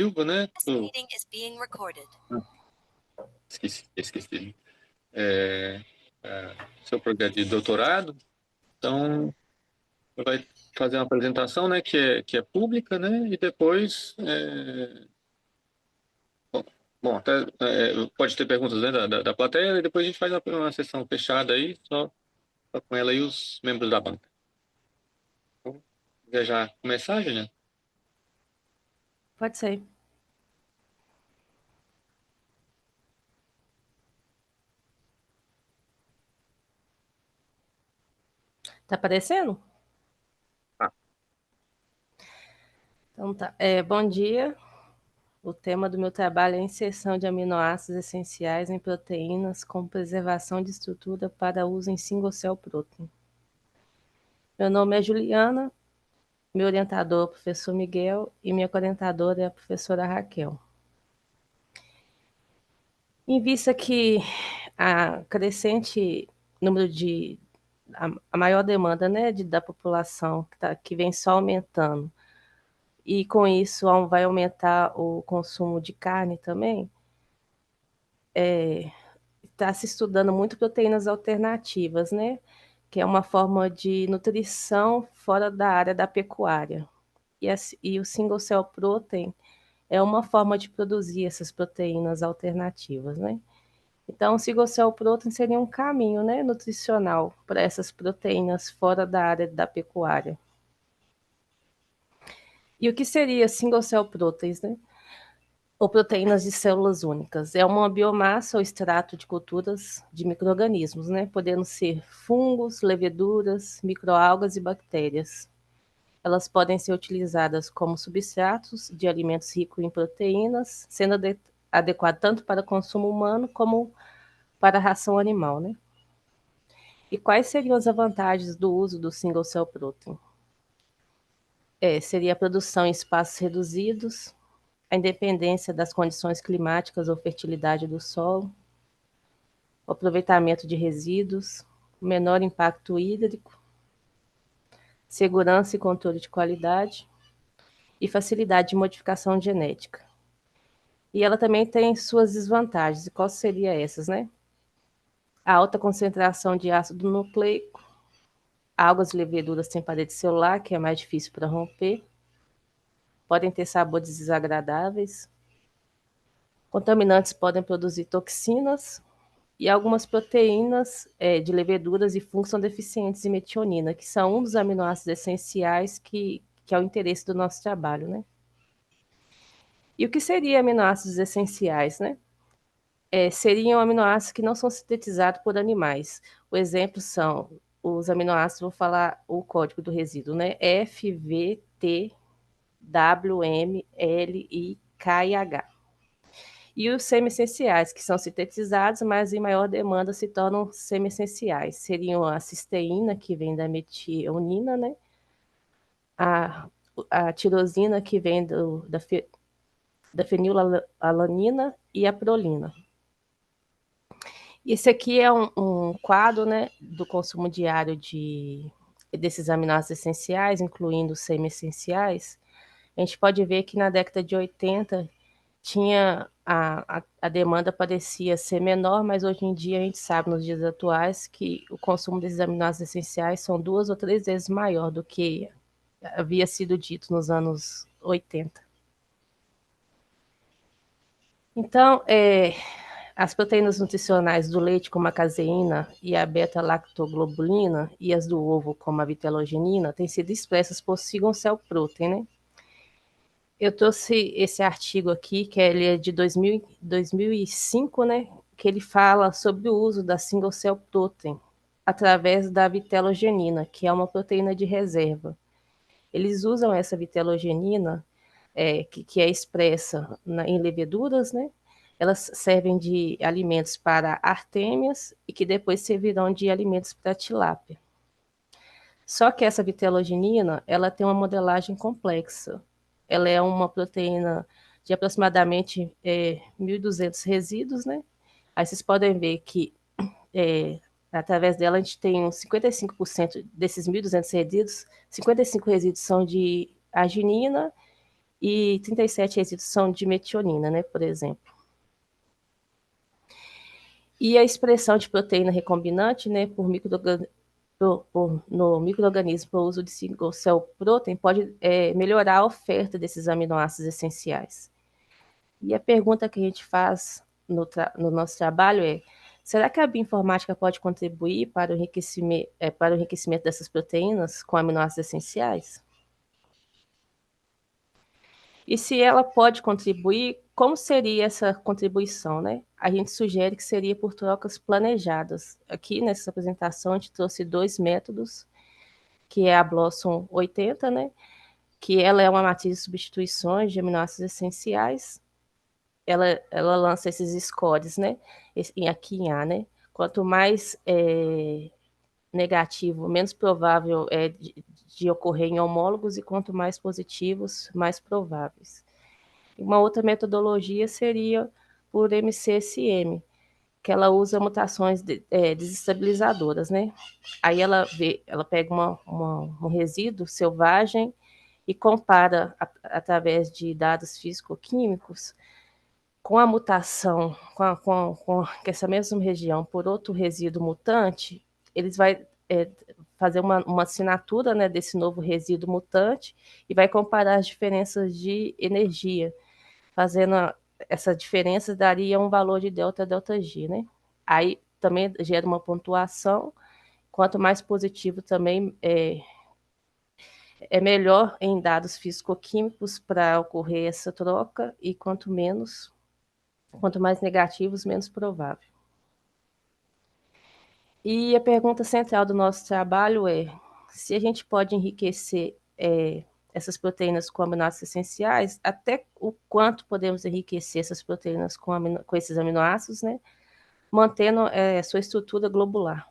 Silva, né? This meeting is being recorded. Esqueci. Seu projeto de doutorado. Então, vai fazer uma apresentação, né, que é pública, né, e depois, pode ter perguntas, né, da plateia, e depois a gente faz uma sessão fechada aí, só com ela e os membros da banca. Então, quer já começar, Juliana? Pode ser. Tá aparecendo? Tá. Então tá. Bom dia. O tema do meu trabalho é a inserção de aminoácidos essenciais em proteínas com preservação de estrutura para uso em single cell protein. Meu nome é Juliana, meu orientador é o professor Miguel e minha orientadora é a professora Raquel. Em vista que a crescente número de a maior demanda, né, da população que vem só aumentando, e com isso vai aumentar o consumo de carne também, está se estudando muito proteínas alternativas, né, que é uma forma de nutrição fora da área da pecuária. E o single cell protein é uma forma de produzir essas proteínas alternativas, né? Então, o single cell protein seria um caminho, né, nutricional para essas proteínas fora da área da pecuária. E o que seria single cell proteins, né? Ou proteínas de células únicas? É uma biomassa ou extrato de culturas de micro-organismos, né? Podendo ser fungos, leveduras, microalgas e bactérias. Elas podem ser utilizadas como substratos de alimentos ricos em proteínas, sendo adequado tanto para consumo humano como para a ração animal, né? E quais seriam as vantagens do uso do single cell protein? Seria a produção em espaços reduzidos, a independência das condições climáticas ou fertilidade do solo, o aproveitamento de resíduos, o menor impacto hídrico, segurança e controle de qualidade e facilidade de modificação genética. E ela também tem suas desvantagens. E quais seriam essas, né? A alta concentração de ácido nucleico, algas e leveduras têm parede celular, que é mais difícil para romper, podem ter sabores desagradáveis, contaminantes podem produzir toxinas, e algumas proteínas de leveduras e fungos são deficientes em metionina, que são um dos aminoácidos essenciais que é o interesse do nosso trabalho, né? E o que seriam aminoácidos essenciais, né? Seriam aminoácidos que não são sintetizados por animais. O exemplo são os aminoácidos, vou falar o código do resíduo, né? F, V, T, W, M, L, I, K e H. E os semi-essenciais, que são sintetizados, mas em maior demanda se tornam semi-essenciais. Seriam a cisteína, que vem da metionina, né? A tirosina, que vem da fenilalanina, e a prolina. Esse aqui é um quadro, né, do consumo diário desses aminoácidos essenciais, incluindo os semi-essenciais. A gente pode ver que na década de 80 a demanda parecia ser menor, mas hoje em dia a gente sabe, nos dias atuais, que o consumo desses aminoácidos essenciais são 2 ou 3 vezes maior do que havia sido dito nos anos 80. Então, as proteínas nutricionais do leite, como a caseína e a beta-lactoglobulina, e as do ovo, como a vitelogenina, têm sido expressas por single cell protein, né? Eu trouxe esse artigo aqui, que ele é de 2005, né? Que ele fala sobre o uso da single cell protein através da vitelogenina, que é uma proteína de reserva. Eles usam essa vitelogenina, que é expressa em leveduras, né? Elas servem de alimentos para artêmias e que depois servirão de alimentos para tilápia. Só que essa vitelogenina, ela tem uma modelagem complexa. Ela é uma proteína de aproximadamente 1.200 resíduos, né? Aí vocês podem ver que através dela a gente tem uns 55% desses 1.200 resíduos, 55 resíduos são de arginina e 37 resíduos são de metionina, né, por exemplo. E a expressão de proteína recombinante, né, no microorganismo por uso de single cell protein pode melhorar a oferta desses aminoácidos essenciais. E a pergunta que a gente faz no nosso trabalho é: será que a bioinformática pode contribuir para o enriquecimento dessas proteínas com aminoácidos essenciais? E se ela pode contribuir, como seria essa contribuição, né? A gente sugere que seria por trocas planejadas. Aqui nessa apresentação a gente trouxe 2 métodos, que é a Blossom 80, né? Que ela é uma matriz de substituições de aminoácidos essenciais. Ela lança esses scores, né? Aqui em A, né? Quanto mais negativo, menos provável é de ocorrer em homólogos, e quanto mais positivos, mais prováveis. Uma outra metodologia seria por MCSM, que ela usa mutações desestabilizadoras, né? Aí ela pega um resíduo selvagem e compara através de dados físico-químicos com a mutação, com essa mesma região por outro resíduo mutante. Eles vai fazer uma assinatura, né, desse novo resíduo mutante e vai comparar as diferenças de energia. Fazendo essa diferença, daria um valor de delta G, né? Aí também gera uma pontuação. Quanto mais positivo também é melhor em dados físico-químicos para ocorrer essa troca, e quanto mais negativos, menos provável. E a pergunta central do nosso trabalho é: se a gente pode enriquecer essas proteínas com aminoácidos essenciais, até o quanto podemos enriquecer essas proteínas com esses aminoácidos, né, mantendo sua estrutura globular.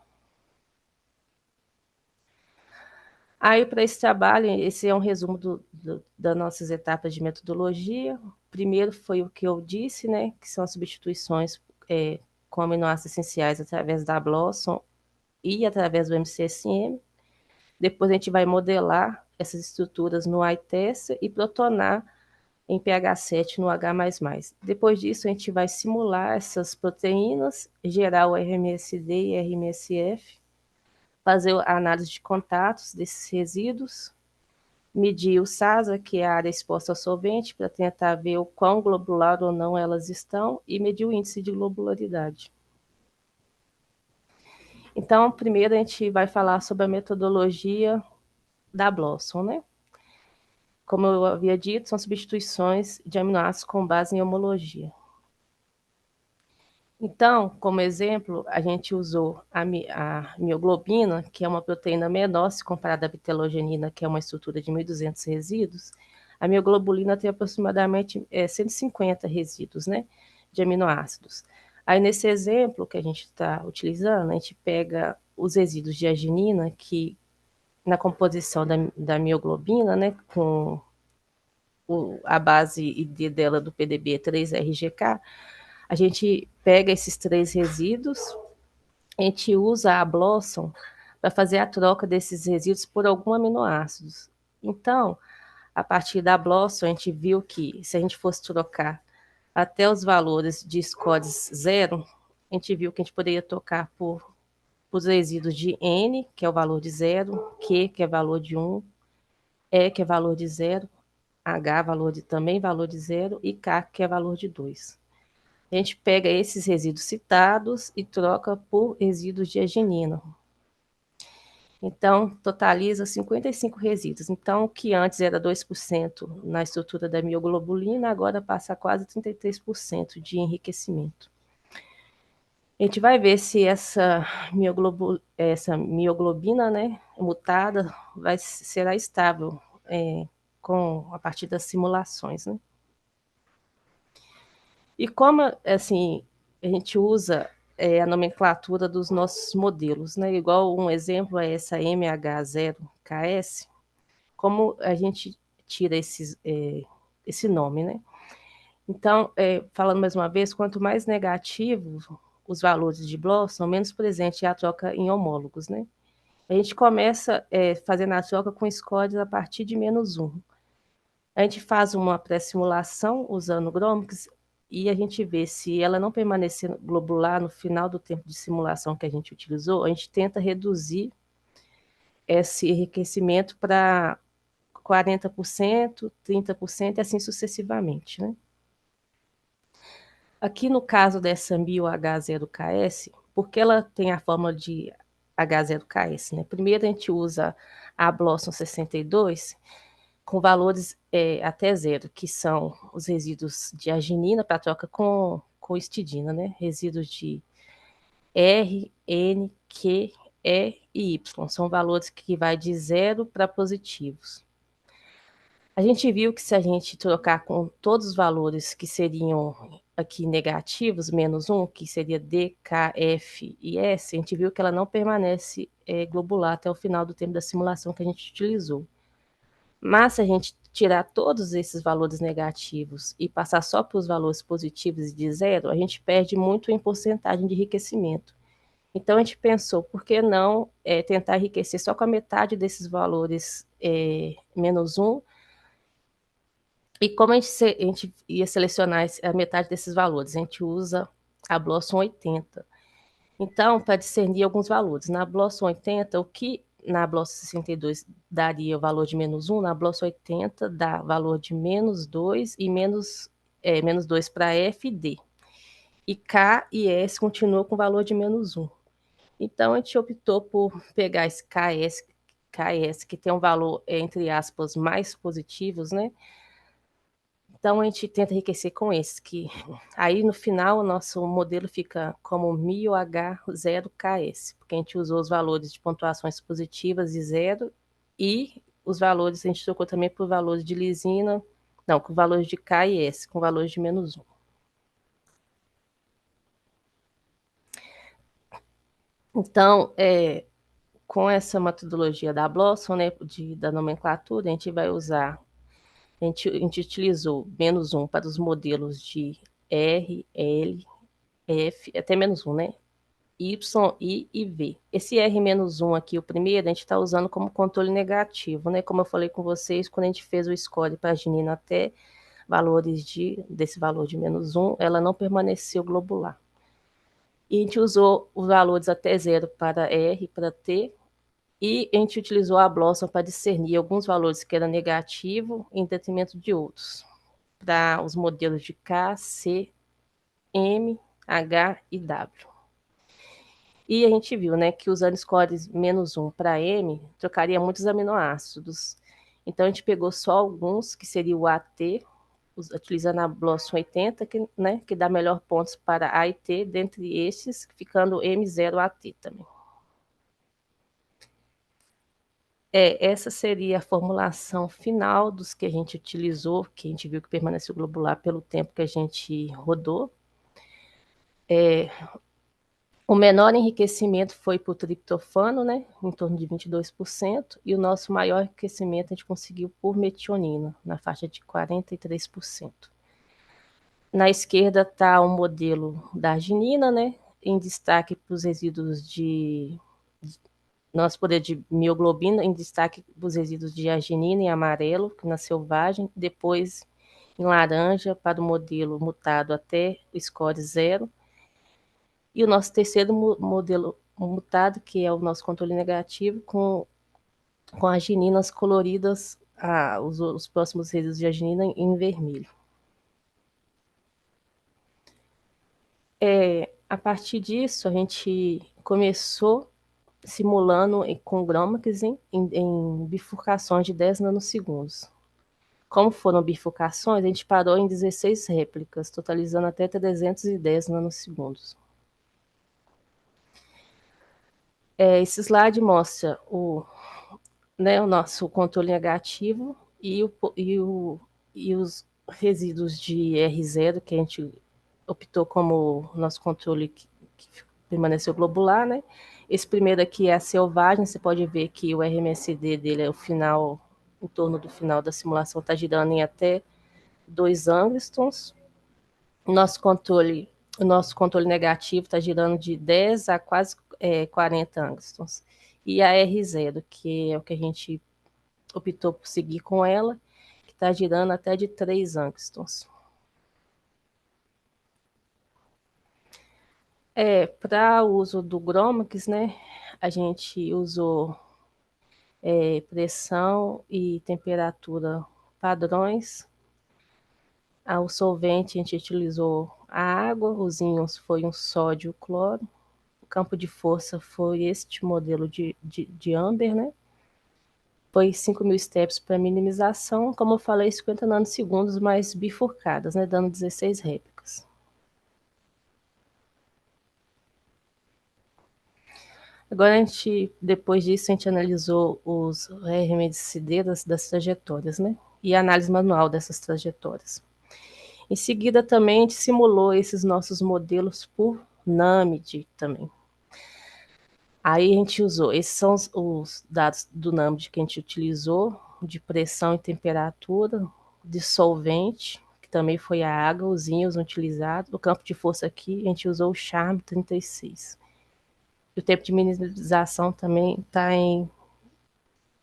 Aí, para esse trabalho, esse é um resumo das nossas etapas de metodologia. Primeiro foi o que eu disse, né, que são as substituições com aminoácidos essenciais através da Blossom e através do MCSM. Depois a gente vai modelar essas estruturas no iTest e protonar em pH 7 no H++. Depois disso, a gente vai simular essas proteínas, gerar o RMSD e RMSF, fazer a análise de contatos desses resíduos, medir o SASA, que é a área exposta ao solvente, para tentar ver o quão globular ou não elas estão, e medir o índice de globularidade. Então, primeiro a gente vai falar sobre a metodologia da Blossom, né? Como eu havia dito, são substituições de aminoácidos com base em homologia. Então, como exemplo, a gente usou a mioglobina, que é uma proteína menor se comparada à vitelogenina, que é uma estrutura de 1.200 resíduos. A mioglobulina tem aproximadamente 150 resíduos, né, de aminoácidos. Aí, nesse exemplo que a gente está utilizando, a gente pega os resíduos de arginina, que na composição da mioglobina, né, com a base ID dela do PDB 3RGK, a gente pega esses 3 resíduos, a gente usa a Blossom para fazer a troca desses resíduos por algum aminoácidos. Então, a partir da Blossom, a gente viu que se a gente fosse trocar até os valores de scores 0, a gente viu que a gente poderia trocar por os resíduos de N, que é o valor de 0, Q, que é valor de 1, E, que é valor de 0, H, também valor de 0, e K, que é valor de 2. A gente pega esses resíduos citados e troca por resíduos de arginina. Então, totaliza 55 resíduos. Então, o que antes era 2% na estrutura da mioglobulina, agora passa a quase 33% de enriquecimento. A gente vai ver se essa mioglobina, né, mutada será estável a partir das simulações, né? E como, assim, a gente usa a nomenclatura dos nossos modelos, né? Igual um exemplo é essa MH0KS, como a gente tira esse nome, né? Então, falando mais uma vez, quanto mais negativo os valores de Blossom, menos presente é a troca em homólogos, né? A gente começa fazendo a troca com scores a partir de -1. A gente faz uma pré-simulação usando o Gromix e a gente vê se ela não permanecer globular no final do tempo de simulação que a gente utilizou, a gente tenta reduzir esse enriquecimento para 40%, 30% e assim sucessivamente, né? Aqui no caso dessa MIO-H0KS, porque ela tem a fórmula de H0KS, né? Primeiro a gente usa a Blossom 62 com valores até zero, que são os resíduos de arginina para troca com histidina, né? Resíduos de R, N, Q, E e Y. São valores que vai de zero para positivos. A gente viu que se a gente trocar com todos os valores que seriam aqui negativos, menos 1, que seria D, K, F e S, a gente viu que ela não permanece globular até o final do tempo da simulação que a gente utilizou. Mas se a gente tirar todos esses valores negativos e passar só para os valores positivos de zero, a gente perde muito em porcentagem de enriquecimento. Então, a gente pensou, por que não tentar enriquecer só com a metade desses valores menos 1, e como a gente ia selecionar a metade desses valores? A gente usa a Blossom 80. Então, para discernir alguns valores, na Blossom 80, o que na Blossom 62 daria o valor de menos 1, na Blossom 80 dá valor de menos 2 e menos 2 para F e D. E K e S continuam com valor de menos 1. Então, a gente optou por pegar esse KS que tem um valor, entre aspas, mais positivos, né? Então, a gente tenta enriquecer com esse, que aí no final o nosso modelo fica como MIO-H0KS, porque a gente usou os valores de pontuações positivas de 0 e os valores, a gente trocou também por valores de lisina, não, com valores de K e S, com valores de menos 1. Então, com essa metodologia da Blossom, né, da nomenclatura, a gente vai usar. A gente utilizou menos 1 para os modelos de R, L, F, até menos 1, né? Y, I e V. Esse R-1 aqui, o primeiro, a gente está usando como controle negativo, né? Como eu falei com vocês, quando a gente fez o score para a arginina até valores desse valor de menos 1, ela não permaneceu globular. E a gente usou os valores até 0 para R, para T, e a gente utilizou a Blossom para discernir alguns valores que eram negativos em detrimento de outros, para os modelos de K, C, M, H e W. E a gente viu, né, que usando scores menos 1 para M, trocaria muitos aminoácidos. Então, a gente pegou só alguns, que seria o AT, utilizando a Blossom 80, que dá melhor pontos para A e T, dentre estes, ficando M0AT também. Essa seria a formulação final dos que a gente utilizou, que a gente viu que permaneceu globular pelo tempo que a gente rodou. O menor enriquecimento foi por triptofano, né, em torno de 22%, e o nosso maior enriquecimento a gente conseguiu por metionina, na faixa de 43%. Na esquerda está o modelo da arginina, né, em destaque para os resíduos nosso poder de mioglobina, em destaque os resíduos de arginina em amarelo, na selvagem, depois em laranja para o modelo mutado até o score 0, e o nosso terceiro modelo mutado, que é o nosso controle negativo, com argininas coloridas, os próximos resíduos de arginina em vermelho. A partir disso, a gente começou simulando com Gromix em bifurcações de 10 nanosegundos. Como foram bifurcações, a gente parou em 16 réplicas, totalizando até 310 nanosegundos. Esse slide mostra o nosso controle negativo e os resíduos de R0, que a gente optou como nosso controle que permaneceu globular, né? Esse primeiro aqui é a selvagem, você pode ver que o RMSD dele é o final, em torno do final da simulação, está girando em até 2 angstroms. O nosso controle negativo está girando de 10 a quase 40 angstroms. E a R0, que é o que a gente optou por seguir com ela, que está girando até de 3 angstroms. Para o uso do Gromax, né, a gente usou pressão e temperatura padrões. O solvente a gente utilizou a água, os íons foi um sódio e cloro. O campo de força foi este modelo de Amber, né? Foi 5.000 steps para minimização, como eu falei, 50 nanosegundos mais bifurcadas, né? Dando 16 réplicas. Agora, depois disso, a gente analisou os RMSD das trajetórias, né? E a análise manual dessas trajetórias. Em seguida, também, a gente simulou esses nossos modelos por NAMD também. Aí a gente usou, esses são os dados do NAMD que a gente utilizou, de pressão e temperatura, de solvente, que também foi a água, os íons utilizados. O campo de força aqui, a gente usou o Charme 36. E o tempo de minimização também está em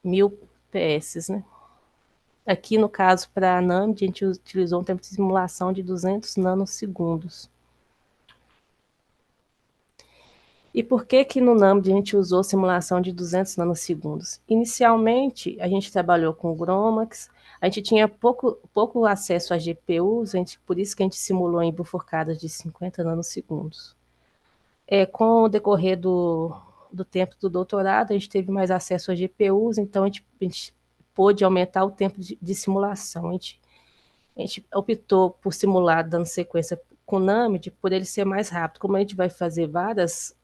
1000 PS, né? Aqui, no caso, para a NAMD, a gente utilizou um tempo de simulação de 200 nanosegundos. E por que no NAMD a gente usou simulação de 200 nanosegundos? Inicialmente, a gente trabalhou com o Gromax, a gente tinha pouco acesso a GPUs, por isso que a gente simulou em bifurcadas de 50 nanosegundos. Com o decorrer do tempo do doutorado, a gente teve mais acesso a GPUs, então a gente pôde aumentar o tempo de simulação. A gente optou por simular dando sequência com o NAMD, por ele ser mais rápido. Como a gente vai fazer vários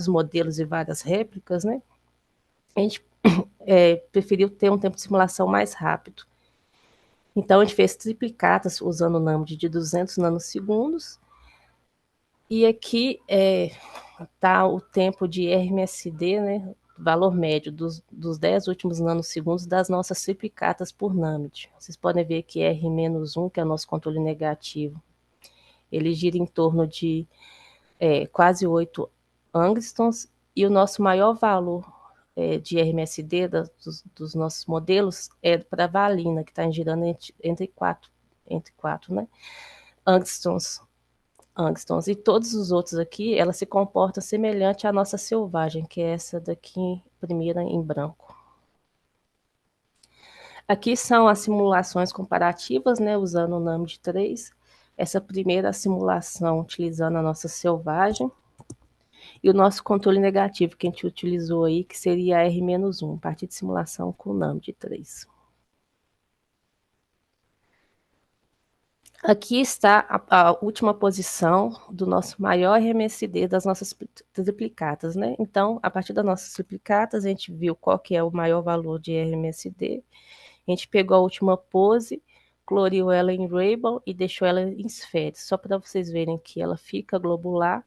modelos e várias réplicas, né? A gente preferiu ter um tempo de simulação mais rápido. Então, a gente fez triplicatas usando o NAMD de 200 nanosegundos. E aqui está o tempo de RMSD, né? Valor médio dos 10 últimos nanosegundos das nossas triplicatas por NAMD. Vocês podem ver que R-1, que é o nosso controle negativo, ele gira em torno de quase 8 angstroms, e o nosso maior valor de RMSD dos nossos modelos é para a valina, que está girando entre 4, né, angstroms. E todos os outros aqui, ela se comporta semelhante à nossa selvagem, que é essa daqui, primeira em branco. Aqui são as simulações comparativas, né, usando o NAMD 3. Essa primeira simulação utilizando a nossa selvagem. E o nosso controle negativo que a gente utilizou aí, que seria a R-1, a partir de simulação com o NAMD 3. Aqui está a última posição do nosso maior RMSD das nossas triplicatas, né? Então, a partir das nossas triplicatas, a gente viu qual que é o maior valor de RMSD. A gente pegou a última pose, coloriu ela em Rainbow e deixou ela em esfera, só para vocês verem que ela fica globular,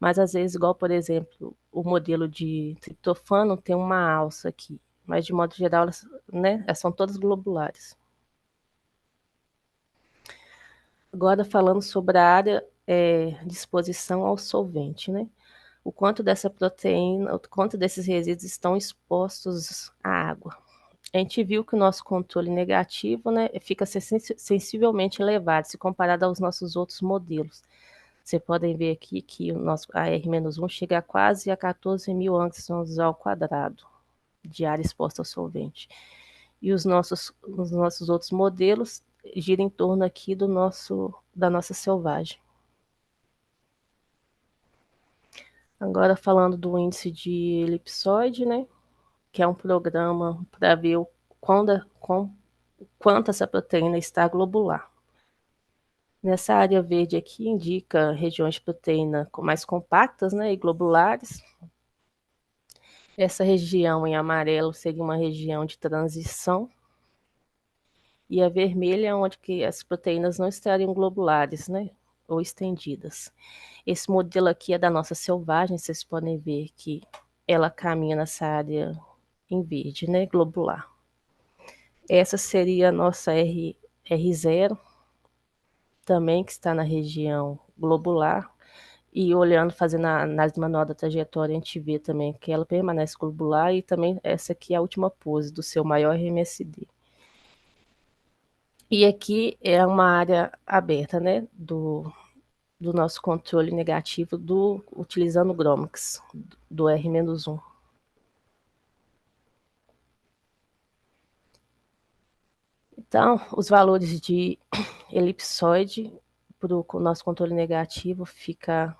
mas às vezes, igual, por exemplo, o modelo de triptofano tem uma alça aqui, mas de modo geral, elas são todas globulares. Agora, falando sobre a área de exposição ao solvente, né? O quanto dessa proteína, o quanto desses resíduos estão expostos à água. A gente viu que o nosso controle negativo, né, fica sensivelmente elevado se comparado aos nossos outros modelos. Vocês podem ver aqui que o nosso AR-1 chega a quase a 14.000 angstroms ao quadrado de área exposta ao solvente. E os nossos outros modelos gira em torno aqui da nossa selvagem. Agora, falando do índice de elipsoide, né, que é um programa para ver quanto essa proteína está globular. Nessa área verde aqui, indica regiões de proteína mais compactas, né, e globulares. Essa região em amarelo seria uma região de transição. E a vermelha é onde que as proteínas não estariam globulares, né, ou estendidas. Esse modelo aqui é da nossa selvagem, vocês podem ver que ela caminha nessa área em verde, né, globular. Essa seria a nossa R0, também que está na região globular, e olhando, fazendo a análise manual da trajetória, a gente vê também que ela permanece globular, e também essa aqui é a última pose do seu maior RMSD. E aqui é uma área aberta, né, do nosso controle negativo utilizando o Gromax, do R-1. Então, os valores de elipsoide para o nosso controle negativo fica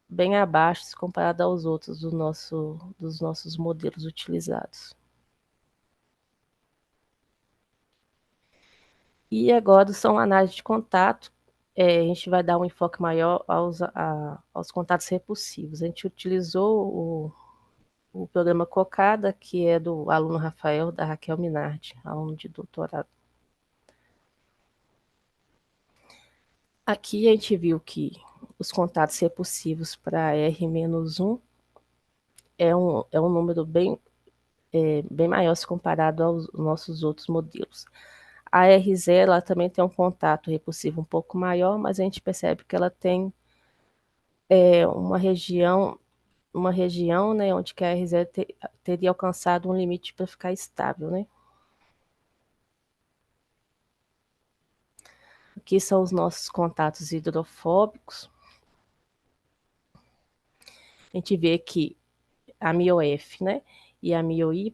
bem abaixo se comparado aos outros dos nossos modelos utilizados. E agora são análises de contato. A gente vai dar um enfoque maior aos contatos repulsivos. A gente utilizou o programa Cocada, que é do aluno Rafael, da Raquel Minardi, aluno de doutorado. Aqui a gente viu que os contatos repulsivos para R-1 é um número bem maior se comparado aos nossos outros modelos. A R0 ela também tem um contato repulsivo um pouco maior, mas a gente percebe que ela tem uma região, né, onde que a R0 teria alcançado um limite para ficar estável, né? Aqui são os nossos contatos hidrofóbicos. A gente vê que a MIO-F, né, e a MIO-Y,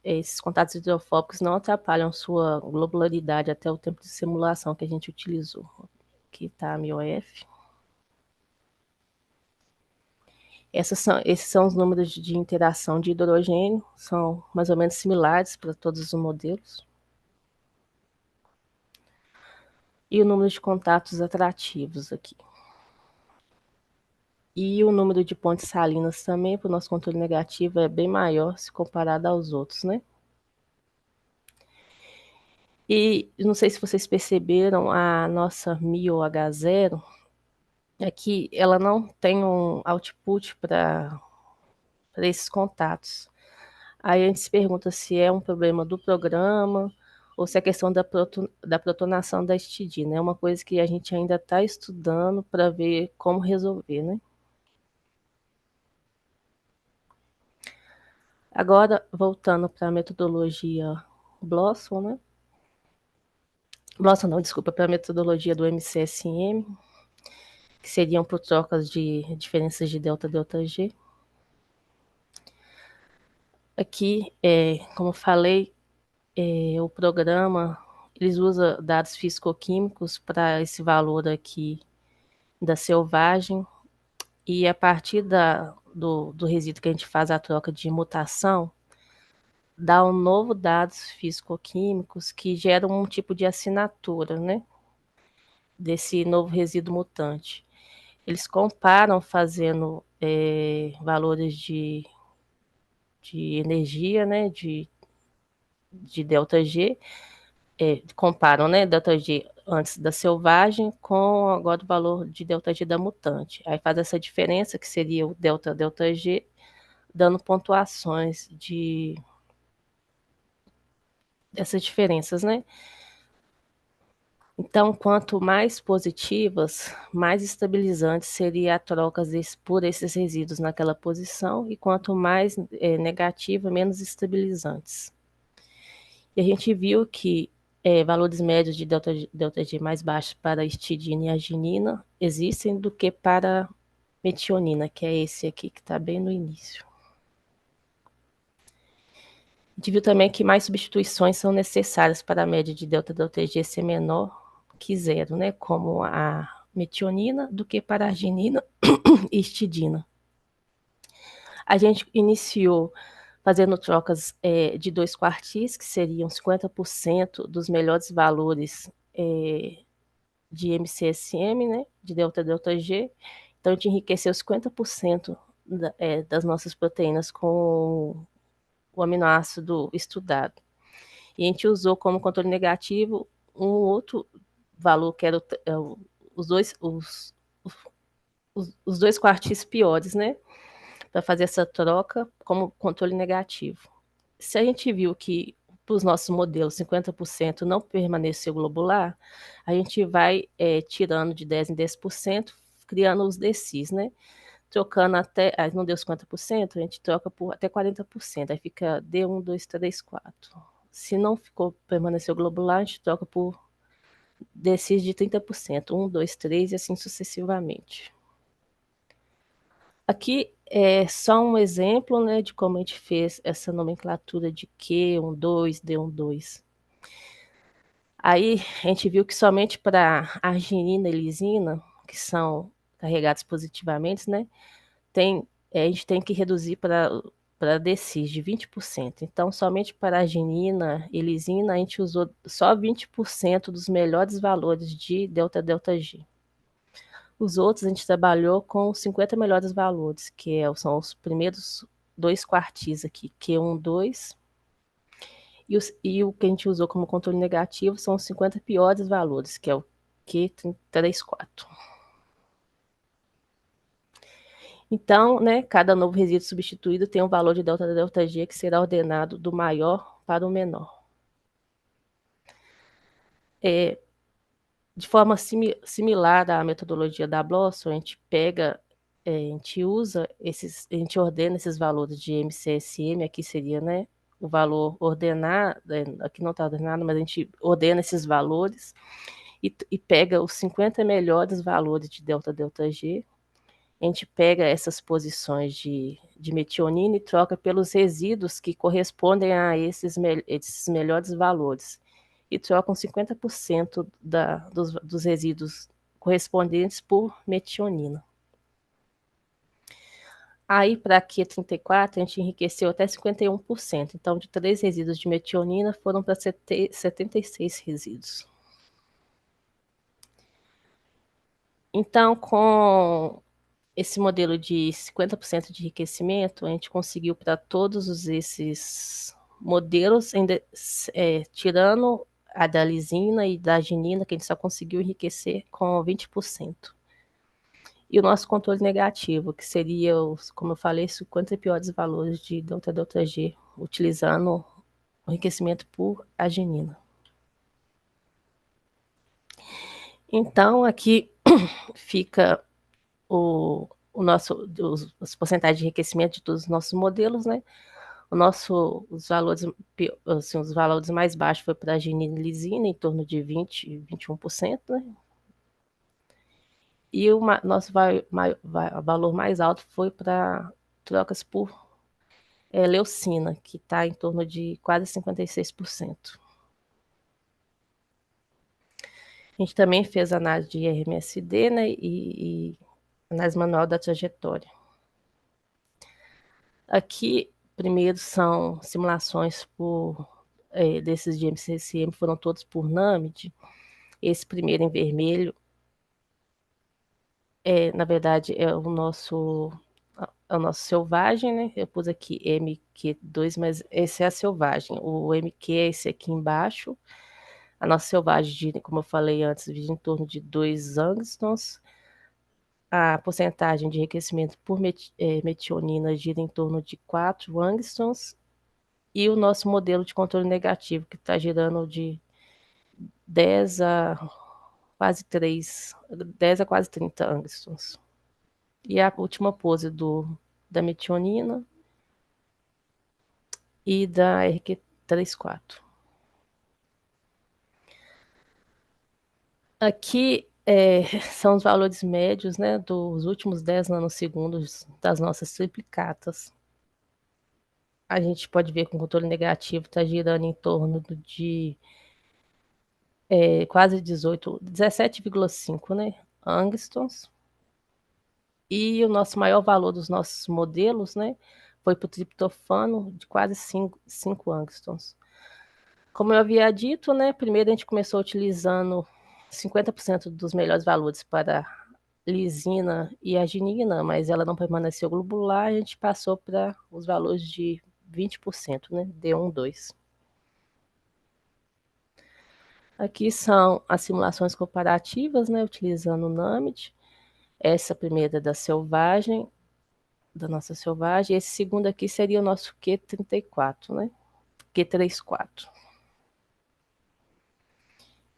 esses contatos hidrofóbicos não atrapalham sua globularidade até o tempo de simulação que a gente utilizou. Aqui está a MIO-F. Esses são os números de interação de hidrogênio, são mais ou menos similares para todos os modelos. E o número de contatos atrativos aqui. E o número de pontes salinas também, para o nosso controle negativo, é bem maior se comparado aos outros, né? E não sei se vocês perceberam, a nossa MIO-H0, aqui ela não tem um output para esses contatos. Aí a gente se pergunta se é um problema do programa ou se é questão da protonação da histidina. É uma coisa que a gente ainda está estudando para ver como resolver, né? Agora, voltando para a metodologia Blossom, né? Blossom não, desculpa, para a metodologia do MCSM, que seriam por trocas de diferenças de delta-delta-G. Aqui, como falei, o programa, eles usam dados físico-químicos para esse valor aqui da selvagem, e a partir do resíduo que a gente faz a troca de mutação, dá um novo dados físico-químicos que geram um tipo de assinatura, né, desse novo resíduo mutante. Eles comparam fazendo valores de energia, né, de ΔG, comparam, né, ΔG antes da selvagem com agora o valor de ΔG da mutante. Aí faz essa diferença, que seria o ΔG, dando pontuações dessas diferenças, né? Então, quanto mais positivas, mais estabilizantes seria a troca por esses resíduos naquela posição, e quanto mais negativa, menos estabilizantes. E a gente viu que valores médios de ΔG mais baixos para histidina e arginina existem do que para metionina, que é esse aqui que está bem no início. A gente viu também que mais substituições são necessárias para a média de ΔG ser menor que zero, né? Como a metionina, do que para a arginina e histidina. A gente iniciou fazendo trocas de 2 quartis, que seriam 50% dos melhores valores de MCSM, né, de ΔG. Então, a gente enriqueceu 50% das nossas proteínas com o aminoácido estudado. E a gente usou como controle negativo um outro valor, que era os dois quartis piores, né, para fazer essa troca como controle negativo. Se a gente viu que para os nossos modelos 50% não permaneceu globular, a gente vai tirando de 10 em 10%, criando os DCIs, né? Trocando até, não deu 50%, a gente troca por até 40%, aí fica D1, 2, 3, 4. Se não permaneceu globular, a gente troca por DCIS de 30%, 1, 2, 3 e assim sucessivamente. Aqui é só um exemplo, né, de como a gente fez essa nomenclatura de Q12, D12. Aí a gente viu que somente para arginina e lisina, que são carregados positivamente, né, a gente tem que reduzir para DCIS de 20%. Então, somente para arginina e lisina, a gente usou só 20% dos melhores valores de delta-delta-G. Os outros a gente trabalhou com 50 melhores valores, que são os primeiros 2 quartis aqui, Q12, e o que a gente usou como controle negativo são os 50 piores valores, que é o Q34. Então, né, cada novo resíduo substituído tem um valor de delta-delta-G que será ordenado do maior para o menor. De forma similar à metodologia da Blossom, a gente ordena esses valores de MCSM, aqui seria, né, o valor ordenado, aqui não está ordenado, mas a gente ordena esses valores e pega os 50 melhores valores de delta-delta-G, a gente pega essas posições de metionina e troca pelos resíduos que correspondem a esses melhores valores. E trocam 50% dos resíduos correspondentes por metionina. Aí, para Q34, a gente enriqueceu até 51%. Então, de 3 resíduos de metionina, foram para 76 resíduos. Então, com esse modelo de 50% de enriquecimento, a gente conseguiu para todos esses modelos, tirando a da lisina e da arginina, que a gente só conseguiu enriquecer com 20%. E o nosso controle negativo, que seria, como eu falei, 50 piores valores de delta-delta-G, utilizando o enriquecimento por arginina. Então, aqui fica as porcentagens de enriquecimento de todos os nossos modelos, né? Os valores mais baixos foi para a arginina e lisina, em torno de 20, 21%, né? E o nosso valor mais alto foi para trocas por leucina, que está em torno de quase 56%. A gente também fez análise de RMSD, né, e análise manual da trajetória. Aqui, primeiro, são simulações desses de MCSM, foram todos por NAMD. Esse primeiro em vermelho, na verdade, é o nosso selvagem, né? Eu pus aqui MQ2, mas esse é a selvagem. O MQ é esse aqui embaixo. A nossa selvagem, como eu falei antes, vive em torno de 2 angstroms. A porcentagem de enriquecimento por metionina gira em torno de 4 angstroms. E o nosso modelo de controle negativo, que está girando de 10 a quase 30 angstroms. E a última pose da metionina e da RQ34. Aqui são os valores médios, né, dos últimos 10 nanosegundos das nossas triplicatas. A gente pode ver que o controle negativo está girando em torno de quase 17,5, né, angstroms. E o nosso maior valor dos nossos modelos, né, foi para o triptofano de quase 5 angstroms. Como eu havia dito, né, primeiro a gente começou utilizando 50% dos melhores valores para lisina e arginina, mas ela não permaneceu globular, a gente passou para os valores de 20%, né, D12. Aqui são as simulações comparativas, né, utilizando o NAMD. Essa primeira da nossa selvagem, esse segundo aqui seria o nosso Q34, né, Q34.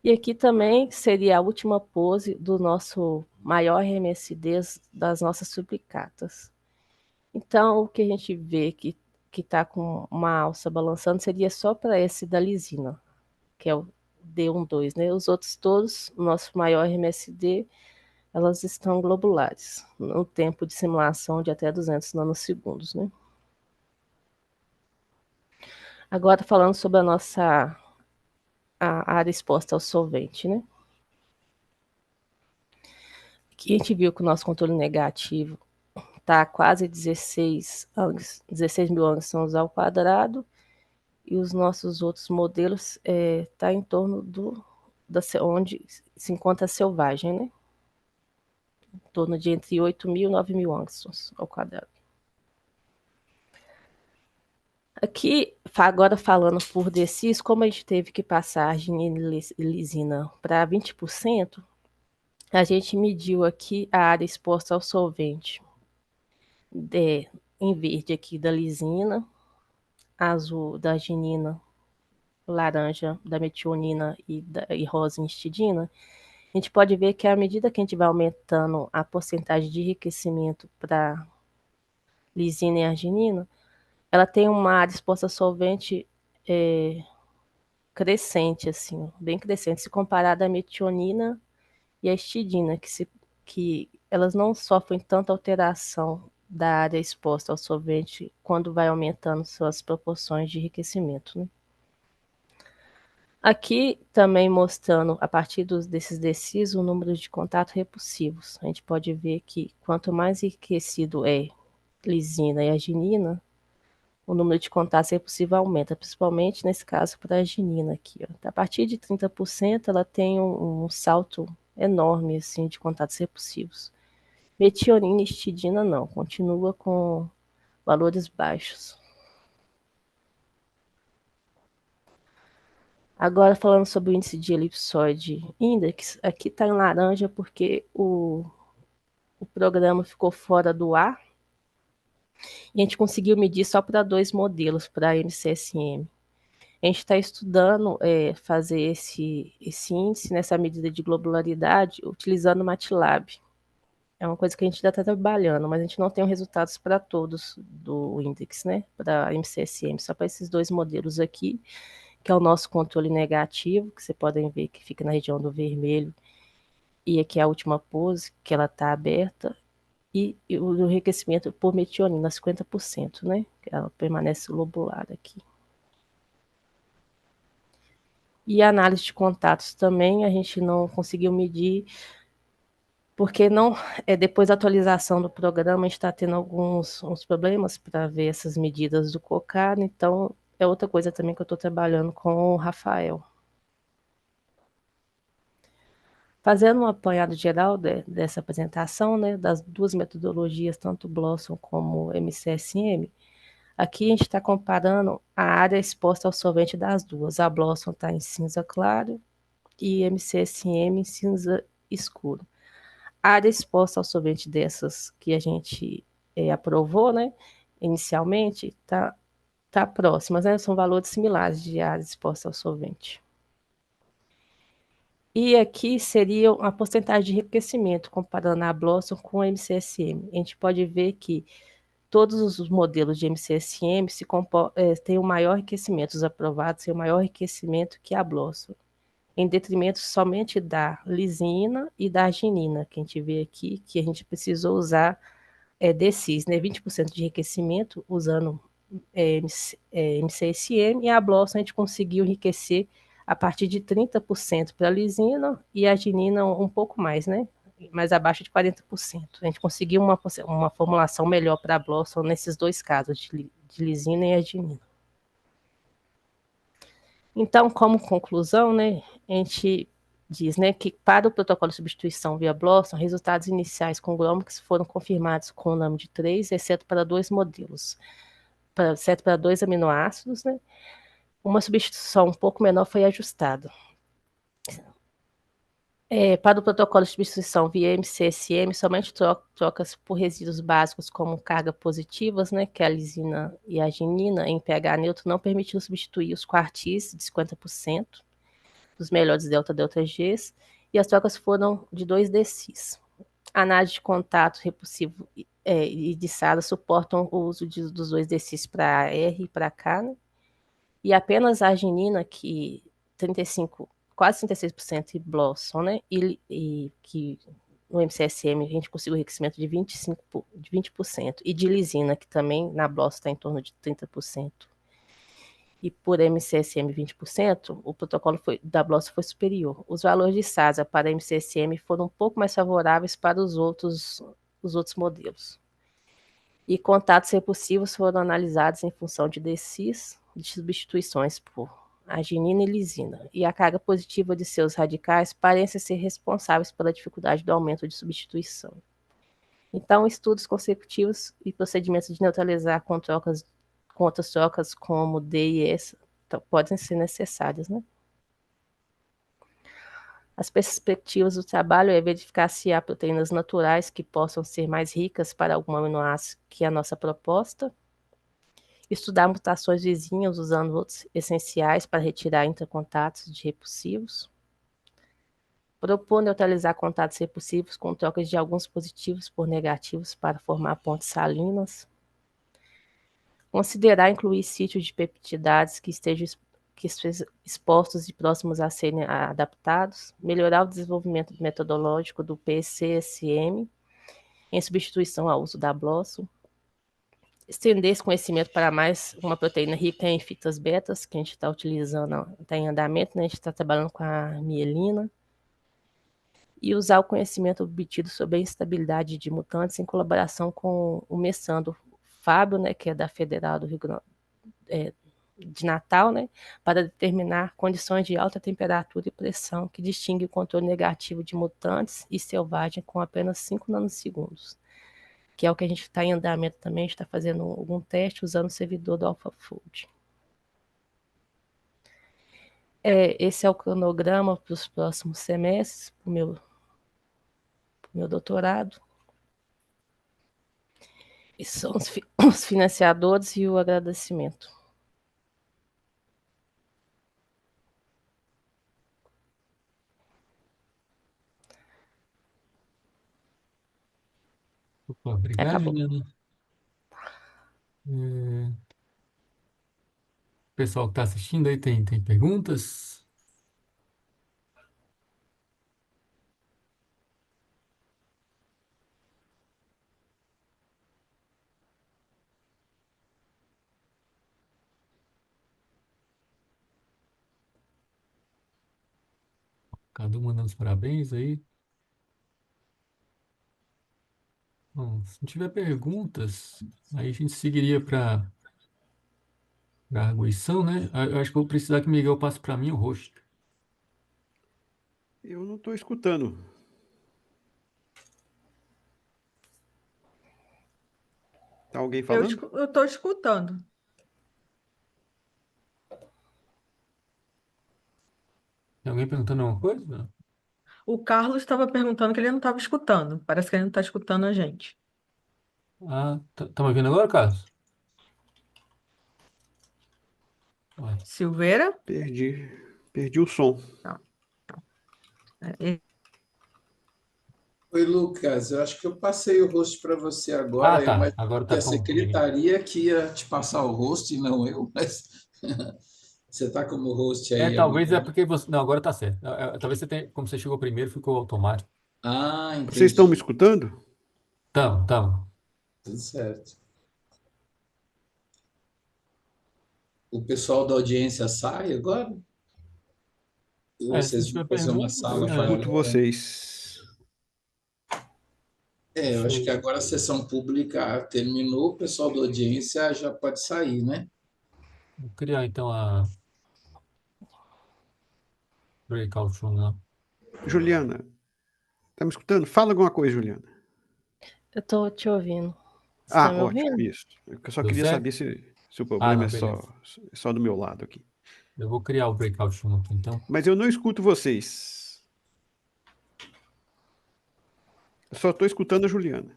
E aqui também seria a última pose do nosso maior RMSD das nossas suplicatas. Então, o que a gente vê que que está com uma alça balançando seria só para esse da lisina, que é o D12, né? Os outros todos, o nosso maior MSD, elas estão globulares, no tempo de simulação de até 200 nanosegundos, né? Agora falando sobre a área exposta ao solvente, né? Aqui a gente viu que o nosso controle negativo está quase 16 mil angstroms ao quadrado, e os nossos outros modelos tá em torno onde se encontra a selvagem, né? Em torno de entre 8.000 e 9.000 angstroms ao quadrado. Aqui, agora falando por DCIS, como a gente teve que passar a arginina e lisina para 20%, a gente mediu aqui a área exposta ao solvente em verde aqui da lisina, azul da arginina, laranja da metionina e rosa histidina. A gente pode ver que à medida que a gente vai aumentando a porcentagem de enriquecimento para lisina e arginina, ela tem uma área exposta a solvente crescente, assim, bem crescente, se comparada à metionina e à histidina, que elas não sofrem tanta alteração da área exposta ao solvente quando vai aumentando suas proporções de enriquecimento, né? Aqui também mostrando, a partir desses DCIS, o número de contatos repulsivos. A gente pode ver que quanto mais enriquecido é lisina e arginina, o número de contatos repulsivos aumenta, principalmente nesse caso para a arginina aqui, ó. A partir de 30%, ela tem um salto enorme assim, de contatos repulsivos. Metionina e histidina não, continua com valores baixos. Agora, falando sobre o índice de elipsoide index, aqui está em laranja porque o programa ficou fora do ar e a gente conseguiu medir só para 2 modelos, para MCSM. A gente está estudando fazer esse índice nessa medida de globularidade utilizando o MATLAB. É uma coisa que a gente ainda está trabalhando, mas a gente não tem os resultados para todos do index, né? Para MCSM, só para esses 2 modelos aqui, que é o nosso controle negativo, que vocês podem ver que fica na região do vermelho, e aqui é a última pose, que ela está aberta, e o enriquecimento por metionina, 50%, né? Ela permanece lobulada aqui. E a análise de contatos também a gente não conseguiu medir, porque depois da atualização do programa, a gente está tendo uns problemas para ver essas medidas do COCAR, então é outra coisa também que eu estou trabalhando com o Rafael. Fazendo um apanhado geral dessa apresentação, né, das 2 metodologias, tanto Blossom como MCSM, aqui a gente está comparando a área exposta ao solvente das duas. A Blossom está em cinza claro e MCSM em cinza escuro. A área exposta ao solvente dessas que a gente aprovou, né, inicialmente, tá próximas, né, são valores similares de área exposta ao solvente. E aqui seria a porcentagem de enriquecimento, comparando a Blossom com a MCSM. A gente pode ver que todos os modelos de MCSM têm o maior enriquecimento, os aprovados têm o maior enriquecimento que a Blossom, em detrimento somente da lisina e da arginina, que a gente vê aqui, que a gente precisou usar DCIS, né, 20% de enriquecimento usando MCSM, e a Blossom a gente conseguiu enriquecer a partir de 30% para a lisina e a arginina um pouco mais, né? Mais abaixo de 40%. A gente conseguiu uma formulação melhor para a Blossom nesses 2 casos, de lisina e arginina. Então, como conclusão, né, a gente diz, né, que para o protocolo de substituição via Blossom, resultados iniciais com Gromix foram confirmados com o NAM de 3, exceto para 2 modelos, exceto para 2 aminoácidos, né? Uma substituição um pouco menor foi ajustada. Para o protocolo de substituição via MCSM, somente trocas por resíduos básicos como carga positivas, né, que é a lisina e a arginina, em pH neutro, não permitiram substituir os quartis de 50% dos melhores delta-delta-Gs, e as trocas foram de 2 DCIs. A análise de contato repulsivo e de SARA suportam o uso dos dois desses para R e para K, né? E apenas a arginina, que 35, quase 36% e Blossom, né? E que no MCSM a gente conseguiu enriquecimento de 20%, e de lisina, que também na Blossom está em torno de 30%. E por MCSM 20%, o protocolo da Blossom foi superior. Os valores de SASA para MCSM foram um pouco mais favoráveis para os outros modelos. E contatos repulsivos foram analisados em função de DCIS, de substituições por arginina e lisina. E a carga positiva de seus radicais parece ser responsáveis pela dificuldade do aumento de substituição. Então, estudos consecutivos e procedimentos de neutralizar com outras trocas como D e S podem ser necessários, né? As perspectivas do trabalho é verificar se há proteínas naturais que possam ser mais ricas para algum aminoácido que a nossa proposta, estudar mutações vizinhas usando outros essenciais para retirar intercontatos de repulsivos, propor neutralizar contatos repulsivos com trocas de alguns positivos por negativos para formar pontes salinas, considerar incluir sítios de peptidases que estejam expostos e próximos a serem adaptados, melhorar o desenvolvimento metodológico do PCSM em substituição ao uso da Blossom, estender esse conhecimento para mais uma proteína rica em fitas betas, que a gente está utilizando, está em andamento, né? A gente está trabalhando com a mielina, e usar o conhecimento obtido sobre a instabilidade de mutantes em colaboração com o mestrando Fábio, né, que é da Federal do Rio Grande de Natal, né, para determinar condições de alta temperatura e pressão que distingue o controle negativo de mutantes e selvagem com apenas 5 nanosegundos, que é o que a gente está em andamento também, a gente está fazendo algum teste usando o servidor do AlphaFold. Esse é o cronograma para os próximos semestres, para o meu doutorado. Esses são os financiadores e o agradecimento. Opa, obrigado, Acabou. Juliana. O pessoal que está assistindo aí tem perguntas? Cada um mandando os parabéns aí. Bom, se não tiver perguntas, aí a gente seguiria para a arguição, né? Eu acho que vou precisar que o Miguel passe para mim o rosto. Eu não estou escutando. Tá alguém falando? Eu estou escutando. Tem alguém perguntando alguma coisa? O Carlos estava perguntando que ele não estava escutando. Parece que ele não está escutando a gente. Ah, tá me ouvindo agora, Carlos? Ué, Silveira? Perdi o som. Não. É, Oi, Lucas, eu acho que eu passei o rosto para você Ah, agora. Eu tá. imaginei Agora que tá a com ele. secretaria que ia te passar o rosto e não eu, mas você está como host aí Talvez é agora. porque você. Não, agora tá certo. Talvez você tenha. Como você chegou primeiro, ficou automático. Ah, Vocês estão me entendi. escutando? Tamo. Tudo certo. O pessoal da audiência sai agora? Ou Se não vocês vão tiver fazer uma perguntas, Eu sala escuto paralela? vocês. Eu deixa acho que eu agora a sessão pública terminou, o pessoal da audiência já pode sair, né? vou criar então a breakout room lá. Juliana, tá me escutando? Fala alguma coisa, Juliana. Eu estou te ouvindo. Você está Ah, me ótimo, ouvindo? isso. Eu só Deu queria certo? saber se o Ah, problema não, é beleza. só do meu lado aqui. Eu vou criar o breakout room aqui então. Mas eu não escuto vocês. Eu só estou escutando a Juliana.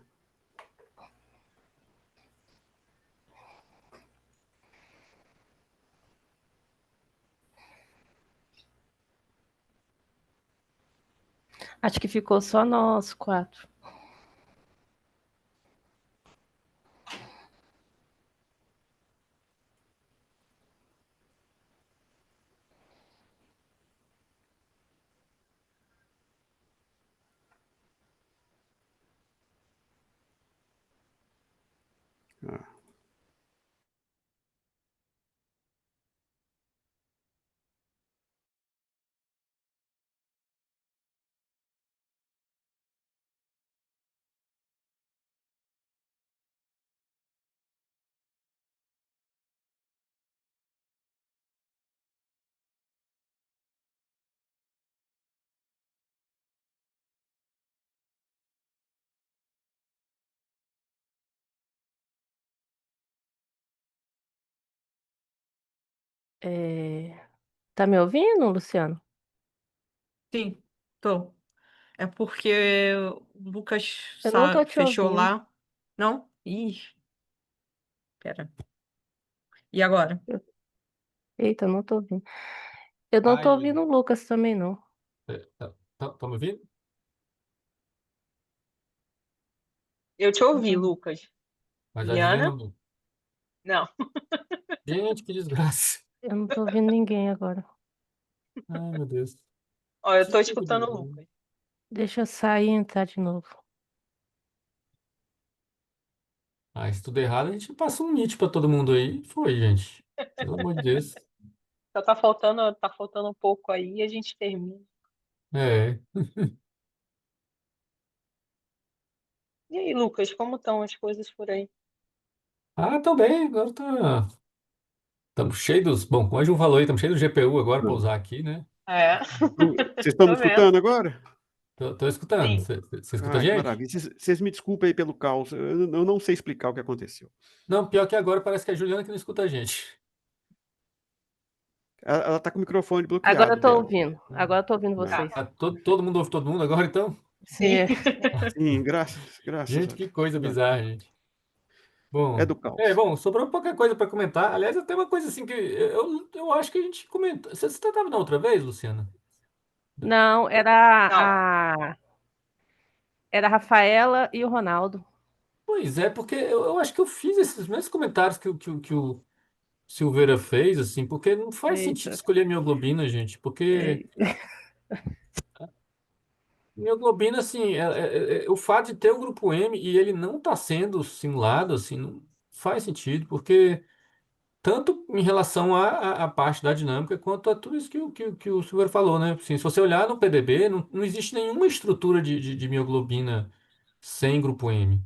Acho que ficou só nós 4. Ah, Tá me ouvindo, Luciano? Sim, tô. É porque o Lucas Eu não tô te fechou ouvindo. lá. Não? Ih, pera. E agora? Eita, eu não tô ouvindo. Eu não tô Ai, ouvindo o Lucas também, não. tá me ouvindo? Eu te ouvi, Lucas. Mas a Juliana Juliana? não. Não. Gente, que desgraça. Eu não tô ouvindo ninguém agora. Ai, meu Deus. Ó, eu Que tô coisa escutando o horrível. Lucas. Deixa eu sair e entrar de novo. Ah, se tudo errado, a gente passa um Meet pra todo mundo aí. Foi, gente. Pelo amor de Deus. Só tá faltando um pouco aí e a gente termina. É. E aí, Lucas, como estão as coisas por aí? Ah, tô bem. Agora tá. Estamos cheios dos. Bom, como a Ju falou aí, estamos cheios do GPU agora para ah. usar aqui, né? É, Vocês estão me tô vendo. escutando agora? Tô escutando. Sim. Você escuta a Ah, que gente? maravilha. Vocês me desculpem aí pelo caos. Eu não sei explicar o que aconteceu. Não, pior que agora parece que é a Juliana que não escuta a gente. Ela tá com o microfone Agora eu bloqueado tô dela. ouvindo. Agora eu tô ouvindo Ah, vocês. Todo mundo ouve todo mundo agora, então? Sim. sim, graças a Gente, que Deus. coisa bizarra, gente. É Bom, do caos. bom, sobrou pouca coisa para comentar. Aliás, até uma coisa assim que eu acho que a gente comentou. Você estava na outra vez, Luciana? Não, Não. era a Rafaela e o Ronaldo. Pois é, porque eu acho que eu fiz esses mesmos comentários que o Silveira fez, assim, porque não faz sentido Eita. escolher mioglobina, gente, porque Eita. mioglobina, assim, o fato de ter o grupo M e ele não está sendo simulado, assim, não faz sentido, porque tanto em relação à parte da dinâmica, quanto a tudo isso que o Silveira falou, né? Assim, se você olhar no PDB, não existe nenhuma estrutura de mioglobina sem grupo M.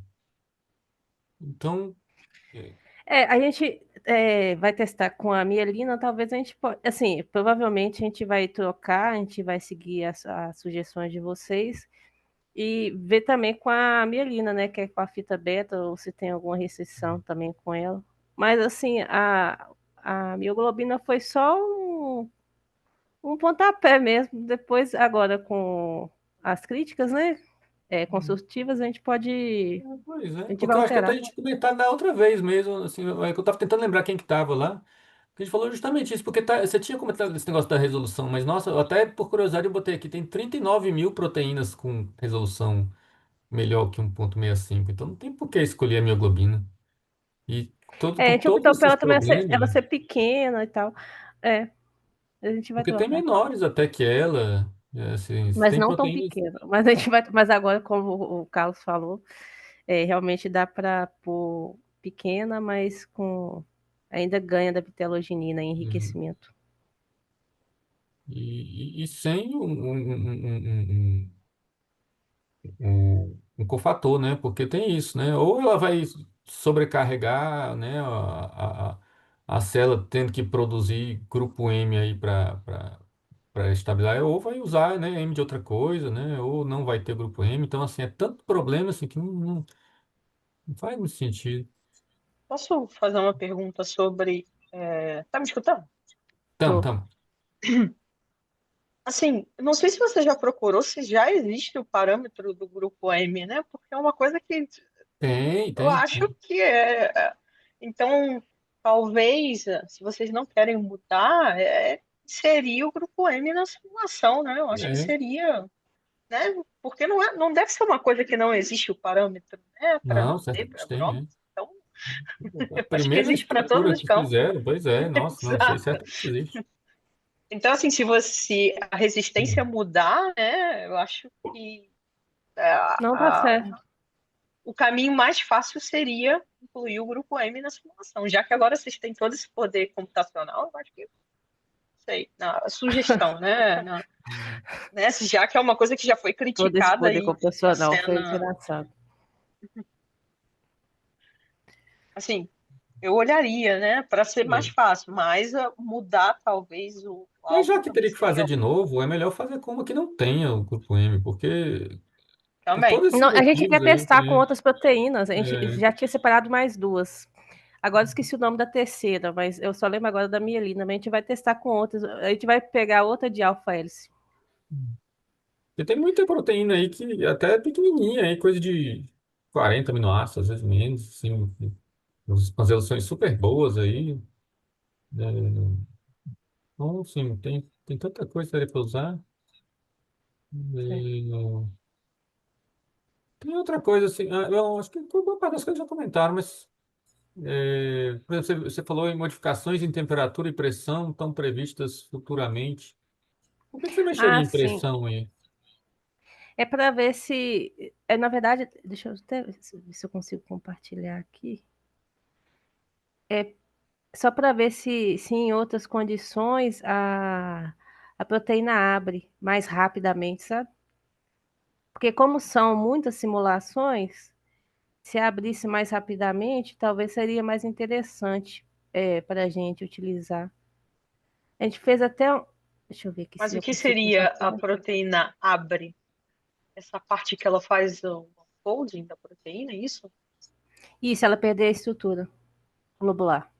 Então, é, A gente vai testar com a mielina, talvez a gente pode, assim, provavelmente a gente vai trocar, a gente vai seguir as sugestões de vocês e ver também com a mielina, né, que é com a fita beta, ou se tem alguma restrição também com ela. Mas, assim, a mioglobina foi só um pontapé mesmo. Depois, agora com as críticas, né, construtivas, pois é, a gente vai porque eu acho que até a alterar. gente comentar da outra vez mesmo, assim, é que eu tava tentando lembrar quem que tava lá, que a gente falou justamente isso, porque você tinha comentado esse negócio da resolução, mas nossa, até por curiosidade eu botei aqui, tem 39 mil proteínas com resolução melhor que 1,65, então não tem por que escolher a mioglobina. E A com gente todos optou por esses ela também ela problemas, ser pequena e tal. É, a gente vai porque tem trocar. menores até que ela, assim, Mas tem não tão proteínas. pequena. Mas a gente vai. Mas agora, como o Carlos falou, realmente dá para pôr pequena, mas com ainda ganha da pitelogenina em Uhum. enriquecimento. E sem um cofator, né? Porque tem isso, né? Ou ela vai sobrecarregar, né, a célula tendo que produzir grupo M aí para estabilizar, ou vai usar, né, M de outra coisa, né? Ou não vai ter grupo M. Então, assim, é tanto problema assim que não faz muito sentido. Posso fazer uma pergunta sobre. Tá me escutando? Então, Tô. então, Assim, não sei se você já procurou se já existe o parâmetro do grupo M, né? Porque é uma coisa que tem, eu tem, acho tem. que é. Então, talvez, se vocês não querem mudar, inserir o grupo M na simulação, né? Eu acho que É. seria, né? Porque não deve ser uma coisa que não existe o parâmetro, né? Para Não, manter, certamente para tem, broma. é. Então, A eu acho que primeira existe para todos estrutura os que campos. fizeram, pois é, nossa, não, isso aí Exato. certamente existe. Então, assim, se a resistência mudar, né? Eu acho que é, Não tá certo. o caminho mais fácil seria incluir o grupo M na simulação, já que agora vocês têm todo esse poder computacional, eu acho que, sei, na sugestão, né, já que é uma coisa que já foi Todo esse criticada poder aí na computacional foi cena, engraçado. assim, eu olharia, né, para ser mais fácil, mas mudar talvez o Mas já alvo que também teria que fazer seria de novo, é melhor fazer como que não tenha o grupo M, porque por também. todos esses Não, a gente motivos quer aí testar que com outras proteínas. A gente é, já tinha separado mais duas. Agora eu esqueci o nome da terceira, mas eu só lembro agora da mielina. Mas a gente vai testar com outras. A gente vai pegar outra de alfa-hélice. porque tem muita proteína aí que até é pequenininha, aí, coisa de 40 aminoácidos, às vezes menos, assim, umas resoluções super boas aí. Então, sim, tem tanta coisa para usar. E, tem outra coisa, assim, eu acho que boa parte das coisas já comentaram, mas por exemplo, você falou em modificações em temperatura e pressão estão previstas futuramente. Por que você mexeria Ah, em sim. pressão aí? É para ver se. Na verdade, deixa eu até ver se eu consigo compartilhar aqui. É só para ver se em outras condições a proteína abre mais rapidamente, sabe? Porque como são muitas simulações, se abrisse mais rapidamente, talvez seria mais interessante para a gente utilizar. A gente fez até um. Deixa eu ver aqui Mas se o eu que consigo seria a compartilhar. proteína abre? Essa parte que ela faz o folding da proteína, é isso? Isso, ela perder a estrutura globular.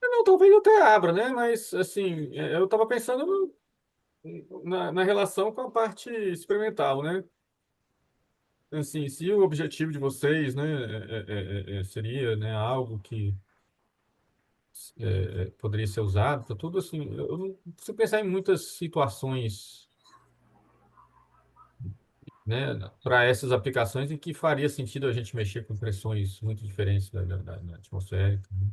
Não, talvez eu até abra, né? Mas, assim, eu estava pensando na relação com a parte experimental, né? Assim, se o objetivo de vocês, né, seria, né, algo que poderia ser usado para tudo, assim, eu não preciso pensar em muitas situações, né, para essas aplicações em que faria sentido a gente mexer com pressões muito diferentes da atmosférica, né?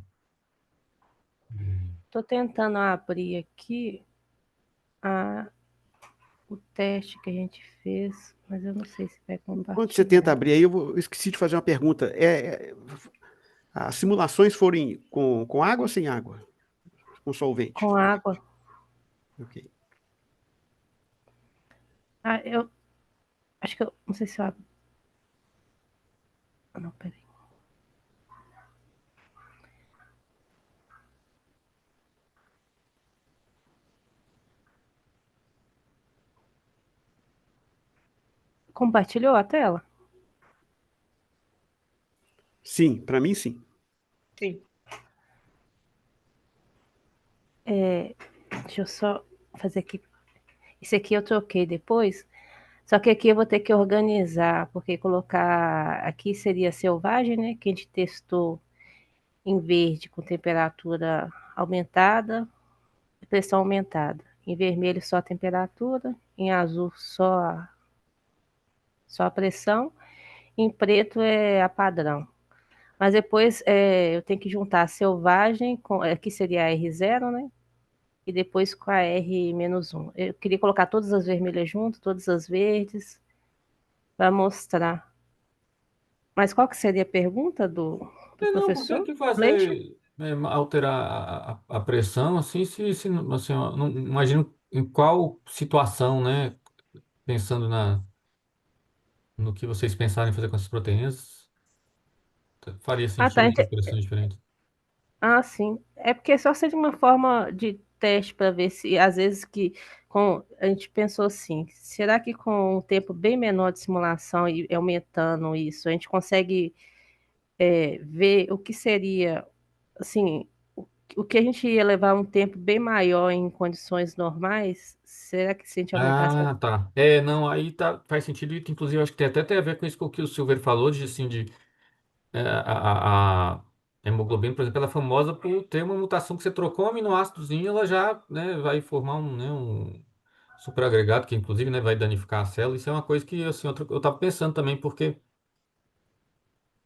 Estou tentando abrir aqui a, o teste que a gente fez, mas eu não sei se vai Enquanto você tenta compartilhar. abrir aí, eu esqueci de fazer uma pergunta. As simulações foram com água ou sem água? Com solvente? Com água. Ok. Ah, eu acho que eu não sei se eu abro. Ah, não, peraí. Compartilhou a tela? Sim, para mim sim. Sim. Deixa eu só fazer aqui. Esse aqui eu troquei depois. Só que aqui eu vou ter que organizar, porque colocar aqui seria selvagem, né? Que a gente testou em verde com temperatura aumentada, pressão aumentada. Em vermelho só a temperatura, em azul só a pressão, em preto é a padrão. Mas depois eu tenho que juntar a selvagem, aqui seria a R0, né? E depois com a R-1. Eu queria colocar todas as vermelhas junto, todas as verdes, para mostrar. Mas qual que seria a pergunta do Não, por que professor que Leite? fazer, alterar a pressão, assim, se assim, eu não imagino em qual situação, né, pensando no que vocês pensarem em fazer com essas proteínas, faria Ah, tá. sentido ter pressões diferentes. Ah, sim. É porque só seria uma forma de teste para ver se, às vezes, a gente pensou assim, será que com um tempo bem menor de simulação e aumentando isso, a gente consegue ver o que seria, assim, o que a gente ia levar um tempo bem maior em condições normais? Será que se a gente aumentasse? Ah, tá. Não, aí tá, faz sentido, e inclusive acho que tem a ver com isso que o Silveiro falou, de assim, a hemoglobina, por exemplo, ela é famosa por ter uma mutação que você trocou um aminoácidozinho, ela já, né, vai formar um superagregado, que inclusive, né, vai danificar a célula. Isso é uma coisa que, assim, eu estava pensando também, porque,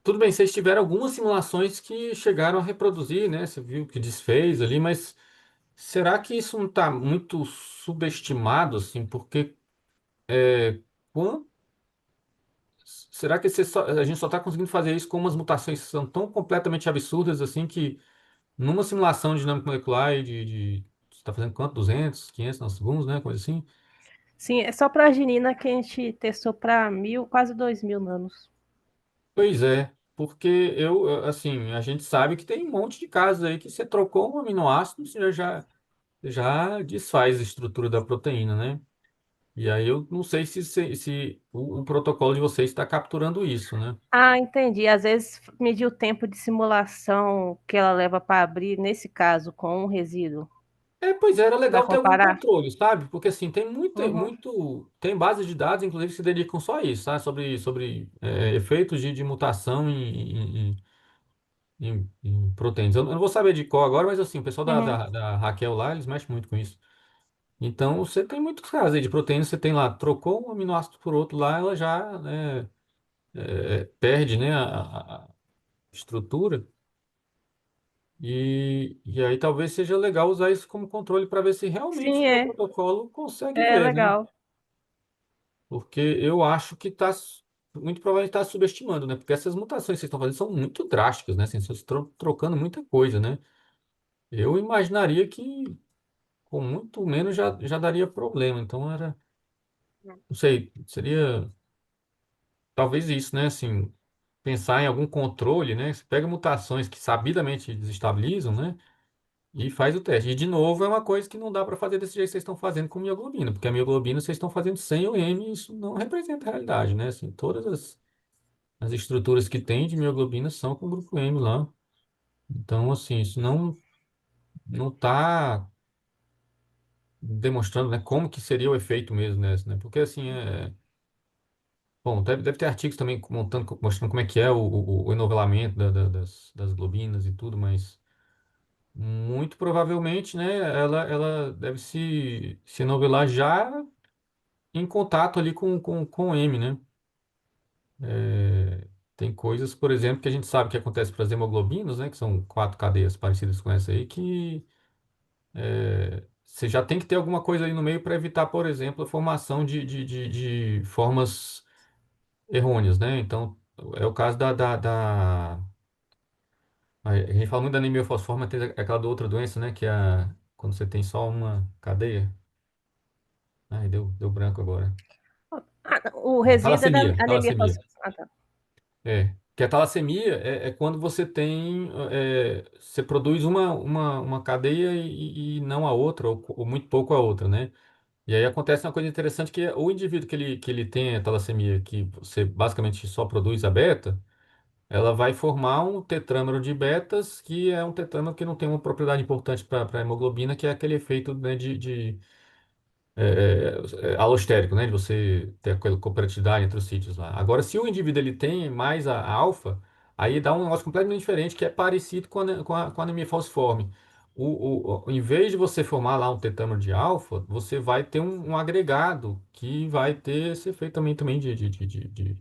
tudo bem, vocês tiveram algumas simulações que chegaram a reproduzir, né, você viu que desfez ali, mas será que isso não está muito subestimado, assim, porque é, quan- será que a gente só está conseguindo fazer isso com umas mutações que são tão completamente absurdas assim que numa simulação de dinâmica molecular você está fazendo quanto? 200, 500 nanosegundos, né? Coisa assim. Sim, é só para a arginina que a gente testou para 1.000, quase 2.000 nanos. Pois é, porque assim, a gente sabe que tem um monte de casos aí que você trocou um aminoácido, você já desfaz a estrutura da proteína, né? E aí eu não sei se o protocolo de vocês está capturando isso, né? Ah, entendi. Às vezes medir o tempo de simulação que ela leva para abrir, nesse caso, com um resíduo, Pois é, era para legal ter algum comparar. controle, sabe? Porque assim, Uhum. tem bases de dados, inclusive, que se dedicam só a isso, sabe? Sobre efeitos de mutação em proteínas. Eu não vou saber de qual agora, mas assim, o pessoal da, Uhum. da, da Raquel lá, eles mexem muito com isso. Então, você tem muitos casos aí de proteínas, você tem lá, trocou um aminoácido por outro lá, ela já, né, perde, né, a estrutura. E aí talvez seja legal usar isso como controle para ver se realmente o Sim, teu é. protocolo consegue É ver, né? legal. Porque eu acho que está, muito provavelmente está subestimando, né? Porque essas mutações que vocês estão fazendo são muito drásticas, né? Assim, vocês estão trocando muita coisa, né? Eu imaginaria que com muito menos já daria problema. Então era, não sei, seria talvez isso, né? Assim, pensar em algum controle, né? Você pega mutações que sabidamente desestabilizam, né? E faz o teste. E, de novo, é uma coisa que não dá para fazer desse jeito que vocês estão fazendo com mioglobina, porque a mioglobina vocês estão fazendo sem o M, e isso não representa a realidade, né? Assim, todas as estruturas que tem de mioglobina são com o grupo M lá. Então, assim, isso não está demonstrando, né, como que seria o efeito mesmo nessa, né? Porque, assim, bom, deve ter artigos também mostrando como é que é o enovelamento das globinas e tudo, mas muito provavelmente, né, ela deve se enovelar já em contato ali com o M, né? Tem coisas, por exemplo, que a gente sabe que acontece para as hemoglobinas, né, que são 4 cadeias parecidas com essa aí, que você já tem que ter alguma coisa ali no meio para evitar, por exemplo, a formação de formas errôneas, né? Então, é o caso a gente fala muito da anemia falciforme, mas tem aquela outra doença, né, que é quando você tem só uma cadeia. Ai, deu branco agora. Ah, o resíduo é da anemia Talassemia. falciforme. Ah, tá. Que a talassemia é quando você você produz uma cadeia e não a outra, ou muito pouco a outra, né? E aí acontece uma coisa interessante que é o indivíduo que ele tem a talassemia, que você basicamente só produz a beta, ela vai formar um tetrâmero de betas, que é um tetrâmero que não tem uma propriedade importante para a hemoglobina, que é aquele efeito, né, de alostérico, né? De você ter aquela cooperatividade entre os sítios lá. Agora, se o indivíduo ele tem mais a alfa, aí dá um negócio completamente diferente, que é parecido com a anemia falciforme. Em vez de você formar lá um tetâmero de alfa, você vai ter um agregado que vai ter esse efeito também de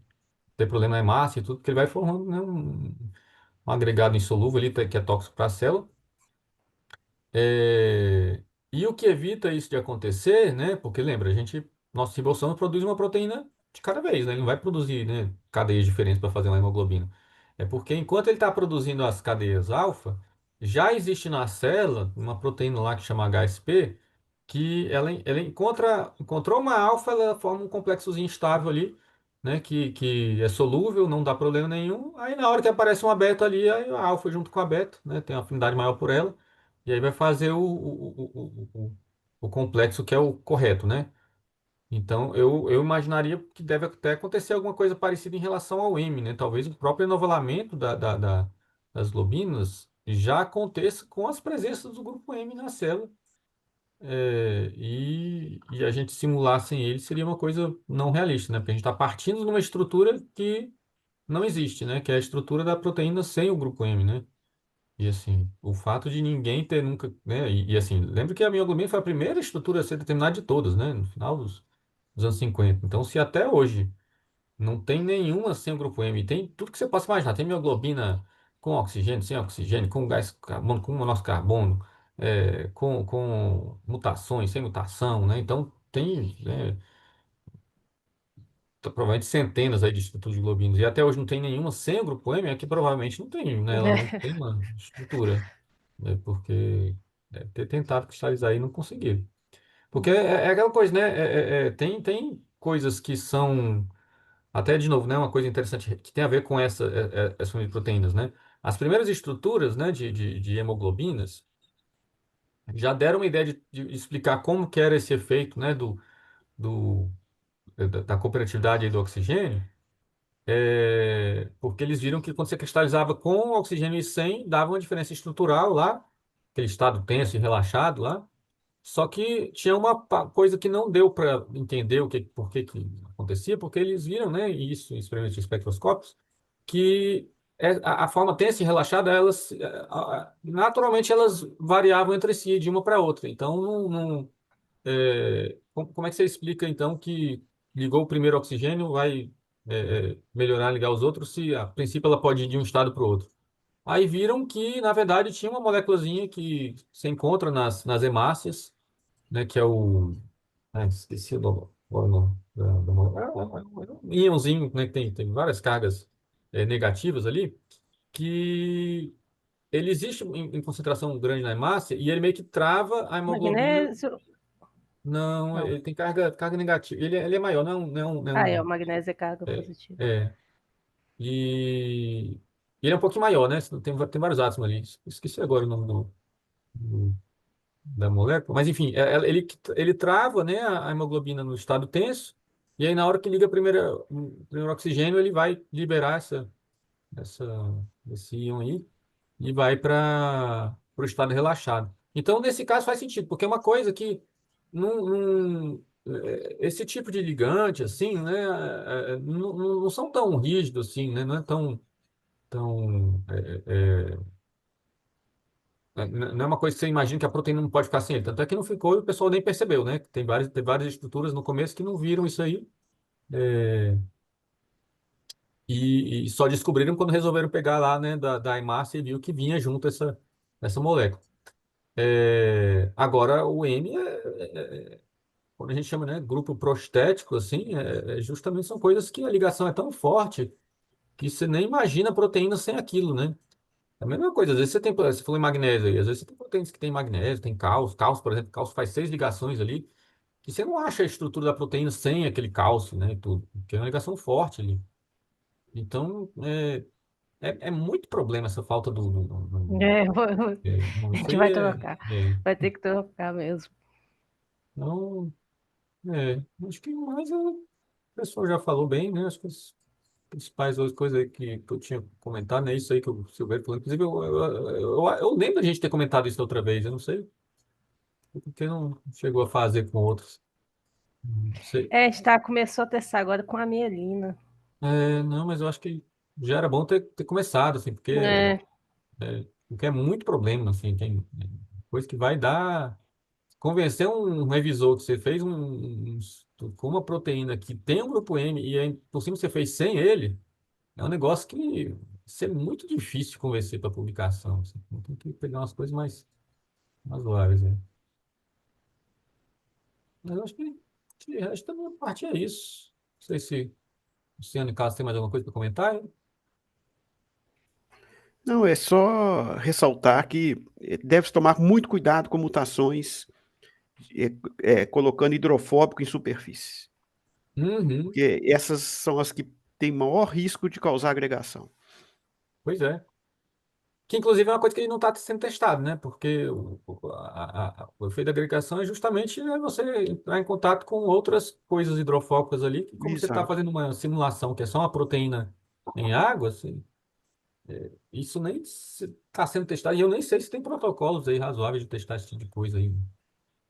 ter problema na hemácia e tudo, porque ele vai formando, né, um agregado insolúvel ali, que é tóxico para a célula. E o que evita isso de acontecer, né? Porque lembra, nosso ribossoma produz uma proteína de cada vez, né? Ele não vai produzir, né, cadeias diferentes para fazer uma hemoglobina. É porque enquanto ele está produzindo as cadeias alfa, já existe na célula uma proteína lá que chama HSP, que ela encontrou uma alfa, ela forma um complexozinho estável ali, né? Que é solúvel, não dá problema nenhum. Aí na hora que aparece uma beta ali, aí a alfa junto com a beta, né? Tem uma afinidade maior por ela. E aí vai fazer o complexo que é o correto, né? Então, eu imaginaria que deve até acontecer alguma coisa parecida em relação ao M, né? Talvez o próprio enovelamento das globinas já aconteça com as presenças do grupo M na célula. E a gente simular sem ele seria uma coisa não realista, né? Porque a gente está partindo de uma estrutura que não existe, né? Que é a estrutura da proteína sem o grupo M, né? E assim, o fato de ninguém ter nunca, né? Assim, lembra que a mioglobina foi a primeira estrutura a ser determinada de todas, né? No final dos anos 50. Então, se até hoje não tem nenhuma sem o grupo M, tem tudo que você possa imaginar. Tem mioglobina com oxigênio, sem oxigênio, com gás carbono, com monóxido de carbono, com mutações, sem mutação, né? Então, tem, né, provavelmente centenas aí de estruturas de globinos, e até hoje não tem nenhuma sem o grupo M, é que provavelmente não tem, né? Ela não tem uma estrutura, né? Porque deve ter tentado cristalizar e não conseguiram. Porque é aquela coisa, né? Tem coisas que são, até de novo, né? Uma coisa interessante que tem a ver com essa família de proteínas, né? As primeiras estruturas, né, de hemoglobinas já deram uma ideia de explicar como que era esse efeito, né, do, da cooperatividade aí do oxigênio, porque eles viram que quando você cristalizava com oxigênio e sem, dava uma diferença estrutural lá, aquele estado tenso e relaxado lá, só que tinha uma coisa que não deu para entender por que que acontecia, porque eles viram, né, e isso em experimentos espectroscópicos, que a forma tensa e relaxada, elas naturalmente elas variavam entre si de uma para outra. Então, como é que você explica então que ligou o primeiro oxigênio vai melhorar ligar os outros se a princípio ela pode ir de um estado para o outro? Aí viram que, na verdade, tinha uma moléculazinha que se encontra nas hemácias, né, que é o. Esqueci o nome da molécula. É um íonzinho, né, que tem várias cargas negativas ali, que ele existe em concentração grande na hemácia e ele meio que trava a hemoglobina. Magnésio. Não, Não. ele tem carga negativa. Ele é maior, Ah, é, o magnésio é carga é, positiva. é. E ele é um pouquinho maior, né? Tem vários átomos ali. Esqueci agora o nome do- da molécula. Mas, enfim, ele trava, né, a hemoglobina no estado tenso. E aí, na hora que liga o primeiro oxigênio, ele vai liberar essa, esse íon aí e vai para o estado relaxado. Então, nesse caso, faz sentido, porque é uma coisa que esse tipo de ligante, assim, né, não são tão rígidos assim, né, não é tão não é uma coisa que você imagina que a proteína não pode ficar sem ele. Tanto é que não ficou e o pessoal nem percebeu, né? Tem várias estruturas no começo que não viram isso aí. é, e só descobriram quando resolveram pegar lá, né, da hemácia e viu que vinha junto essa molécula. Agora, o M quando a gente chama, né, grupo prostético, assim, justamente são coisas que a ligação é tão forte que você nem imagina a proteína sem aquilo, né? É a mesma coisa, às vezes você falou em magnésio aí, às vezes você tem proteínas que tem magnésio, tem cálcio, por exemplo, cálcio faz 6 ligações ali, que você não acha a estrutura da proteína sem aquele cálcio, né, e tudo, porque é uma ligação forte ali. Então, é muito problema essa falta É, a isso gente aí vai trocar. Vai ter que trocar mesmo. não, acho que mais o pessoal já falou bem, né, acho que as principais outras coisas aí que eu tinha comentado, né, isso aí que o Silvério falou, inclusive eu lembro da gente ter comentado isso da outra vez, eu não sei porque não chegou a fazer com outros. Não sei. É, a gente começou a testar agora com a mielina. Não, mas eu acho que já era bom ter começado, assim, É, porque é muito problema, assim, tem coisa que vai dar. Convencer um revisor que você fez com uma proteína que tem um grupo M e aí, por cima você fez sem ele, é um negócio que vai ser muito difícil de convencer para publicação. Assim. Então, tem que pegar umas coisas mais razoáveis, né? Mas eu acho que o resto da minha parte é isso. Não sei se o Luciano e Carlos tem mais alguma coisa para comentar. Hein? Não, é só ressaltar que deve-se tomar muito cuidado com mutações colocando hidrofóbico em superfície, Uhum, porque essas são as que têm maior risco de causar agregação. pois é. Que inclusive é uma coisa que não está sendo testado, né? Porque o efeito da agregação é justamente né, você entrar em contato com outras coisas hidrofóbicas ali, que como você está Exato. fazendo uma simulação que é só uma proteína em água, assim, isso nem está sendo testado. E eu nem sei se tem protocolos aí razoáveis de testar esse tipo de coisa aí,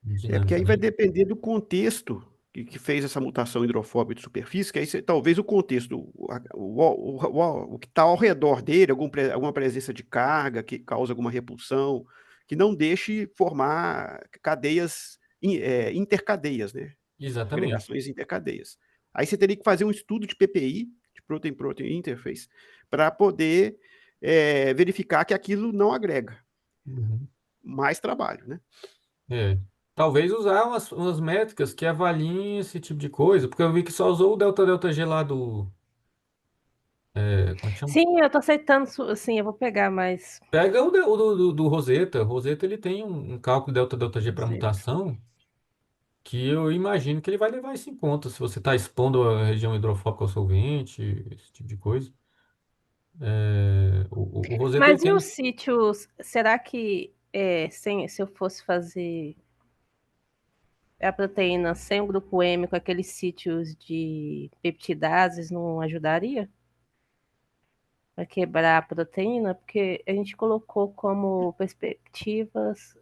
É porque dinâmica, aí vai né? depender do contexto que fez essa mutação hidrofóbica de superfície, que aí talvez o contexto, o que está ao redor dele, alguma presença de carga que causa alguma repulsão, que não deixe formar cadeias, intercadeias, né? Exatamente. Agregações intercadeias. Aí você teria que fazer um estudo de PPI, de Protein-Protein Interface, para poder verificar que aquilo não agrega. Uhum. Mais trabalho, né? É. talvez usar umas métricas que avaliem esse tipo de coisa, porque eu vi que só usou o delta delta G lá do, como é que chama? Sim, eu tô aceitando, sim, eu vou pegar, mas Pega o do Rosetta. O Rosetta ele tem um cálculo delta delta G para Rosetta. mutação que eu imagino que ele vai levar isso em conta, se você está expondo a região hidrofóbica ao solvente, esse tipo de coisa. O Rosetta ele Mas e tem os uns. sítios? Será que se eu fosse fazer a proteína sem o grupo M com aqueles sítios de peptidases não ajudaria para quebrar a proteína? Porque a gente colocou como perspectivas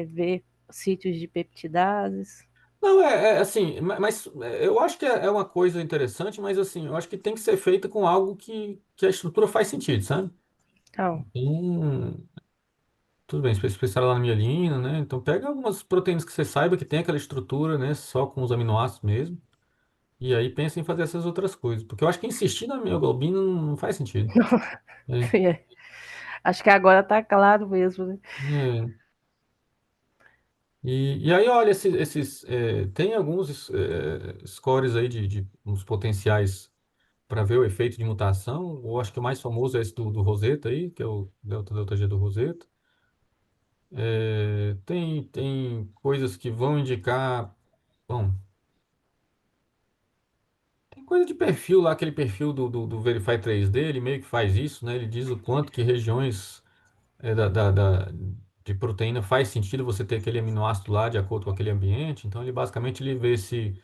ver sítios de peptidases. Não, assim, mas eu acho que é uma coisa interessante, mas assim, eu acho que tem que ser feita com algo que a estrutura faz sentido, sabe? Então, Então, tudo bem, especial lá na mielina, né? Então pega algumas proteínas que você saiba que tem aquela estrutura, né? Só com os aminoácidos mesmo. E aí pensa em fazer essas outras coisas. Porque eu acho que insistir na mioglobina não faz sentido. É, acho que agora está claro mesmo, né? é. E aí, olha, tem alguns scores aí de uns potenciais para ver o efeito de mutação. Eu acho que o mais famoso é esse do Rosetta aí, que é o delta delta G do Rosetta. Tem coisas que vão indicar. Bom, tem coisa de perfil lá, aquele perfil do Verify 3D, ele meio que faz isso, né? Ele diz o quanto que regiões de proteína faz sentido você ter aquele aminoácido lá de acordo com aquele ambiente. Então, ele basicamente ele vê se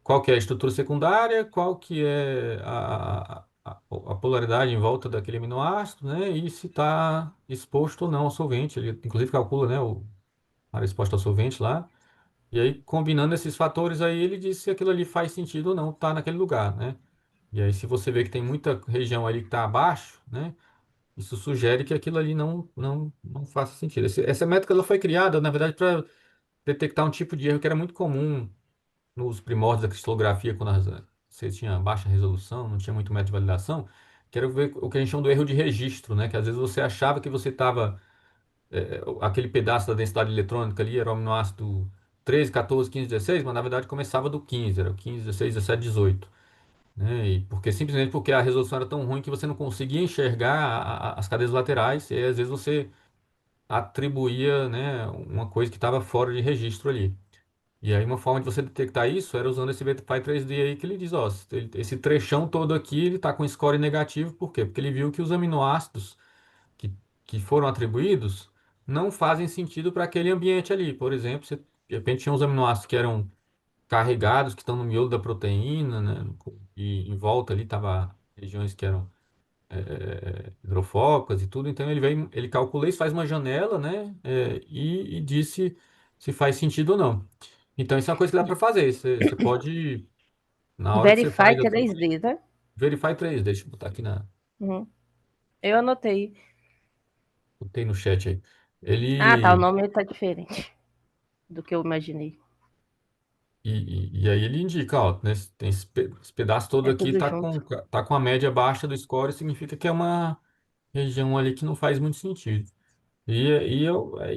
qual que é a estrutura secundária, qual que é a polaridade em volta daquele aminoácido, né? E se está exposto ou não ao solvente. Ele, inclusive, calcula, né, o área exposta ao solvente lá. E aí, combinando esses fatores aí, ele diz se aquilo ali faz sentido ou não estar naquele lugar, né? E aí, se você vê que tem muita região ali que está abaixo, né? Isso sugere que aquilo ali não faça sentido. Essa métrica ela foi criada, na verdade, para detectar um tipo de erro que era muito comum nos primórdios da cristalografia, quando você tinha baixa resolução, não tinha muito método de validação, que era o que a gente chama do erro de registro, né? Que às vezes você achava que você estava, aquele pedaço da densidade eletrônica ali era o aminoácido 13, 14, 15, 16, mas na verdade começava do 15, era o 15, 16, 17, 18. Né? E simplesmente porque a resolução era tão ruim que você não conseguia enxergar as cadeias laterais, e aí, às vezes você atribuía, né, uma coisa que estava fora de registro ali. E aí uma forma de você detectar isso era usando esse Verify 3D aí que ele diz, ó, esse trechão todo aqui ele está com score negativo, por quê? Porque ele viu que os aminoácidos que, que foram atribuídos não fazem sentido para aquele ambiente ali. Por exemplo, você, de repente tinha uns aminoácidos que eram carregados, que estão no miolo da proteína, né? E em volta ali tava regiões que eram hidrofóbicas e tudo. Então ele calcula isso, faz uma janela, né? E disse se faz sentido ou não. Então isso é uma coisa que dá para fazer. Você pode, na hora que você Verify faz, 3D, né? Verify 3, deixa eu botar aqui Uhum. Eu anotei. botei no chat aí. Ah, tá, o Ele nome tá diferente do que eu imaginei. e aí ele indica, ó, né, tem esse pedaço todo É aqui tudo junto. tá com a média baixa do score, significa que é uma região ali que não faz muito sentido. E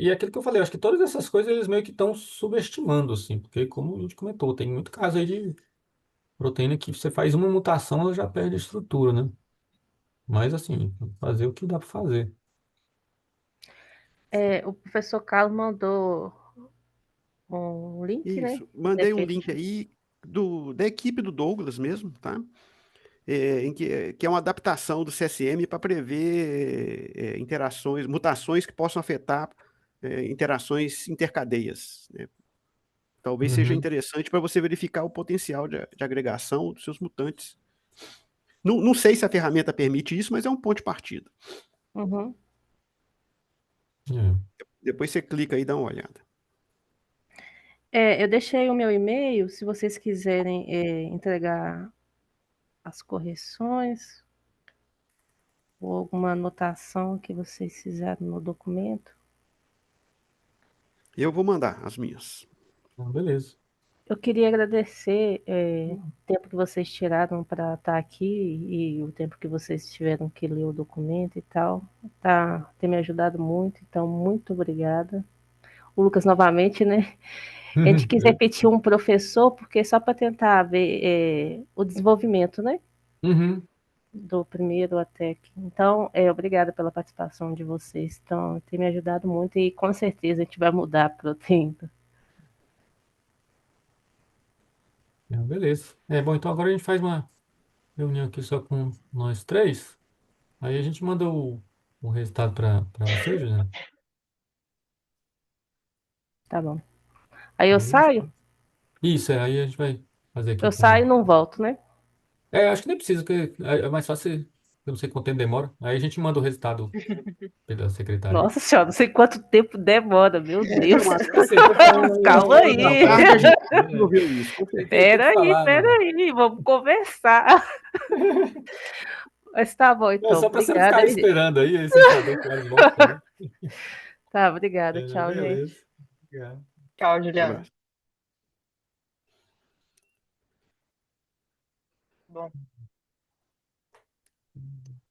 é aquilo que eu falei, eu acho que todas essas coisas eles meio que estão subestimando, assim, porque como a gente comentou, tem muito caso aí de proteína que você faz uma mutação, ela já perde a estrutura, né? Mas assim, fazer o que dá para fazer. O professor Carlos mandou um link, né? Isso. Mandei um Defeito link de. aí da equipe do Douglas mesmo, tá? Que é uma adaptação do CSM para prever interações, mutações que possam afetar interações intercadeias, né? Talvez seja Uhum. interessante para você verificar o potencial de agregação dos seus mutantes. Não sei se a ferramenta permite isso, mas é um ponto de partida. Uhum. É. Depois você clica aí e dá uma olhada. Eu deixei o meu e-mail, se vocês quiserem entregar as correções ou alguma anotação que vocês fizeram no documento. Eu vou mandar as minhas. Então, beleza. Eu queria agradecer o tempo que vocês tiraram para estar aqui e o tempo que vocês tiveram que ler o documento e tal. Ter me ajudado muito, então muito obrigada. o Lucas novamente, né? A gente quis repetir um professor, porque só para tentar ver o desenvolvimento, né? Uhum. Do primeiro até aqui. Então, obrigada pela participação de vocês. Então, tem me ajudado muito e com certeza a gente vai mudar a proteína. Beleza. Bom, então agora a gente faz uma reunião aqui só com nós três. Aí a gente manda o resultado para você, Juliana. Tá bom. Aí eu Beleza? saio? Isso, aí a gente vai fazer aqui Eu saio e não volto, né? acho que nem precisa, porque é mais fácil, eu não sei quanto tempo demora. Aí a gente manda o resultado pela secretaria. Nossa senhora, não sei quanto tempo demora, meu Deus. Não, Eu sei, tô falando aí Calma fora aí. da a carga a prova. gente resolveu isso. Com certeza. Tem que falar, né? Peraí, vamos conversar. Mas tá bom, É então. só para você não Obrigada, ficar gente. esperando aí sem saber que horas volta também. Tá, obrigada. Tchau, gente. Beleza. Obrigado. Tchau, Um Juliana. abraço. Bom.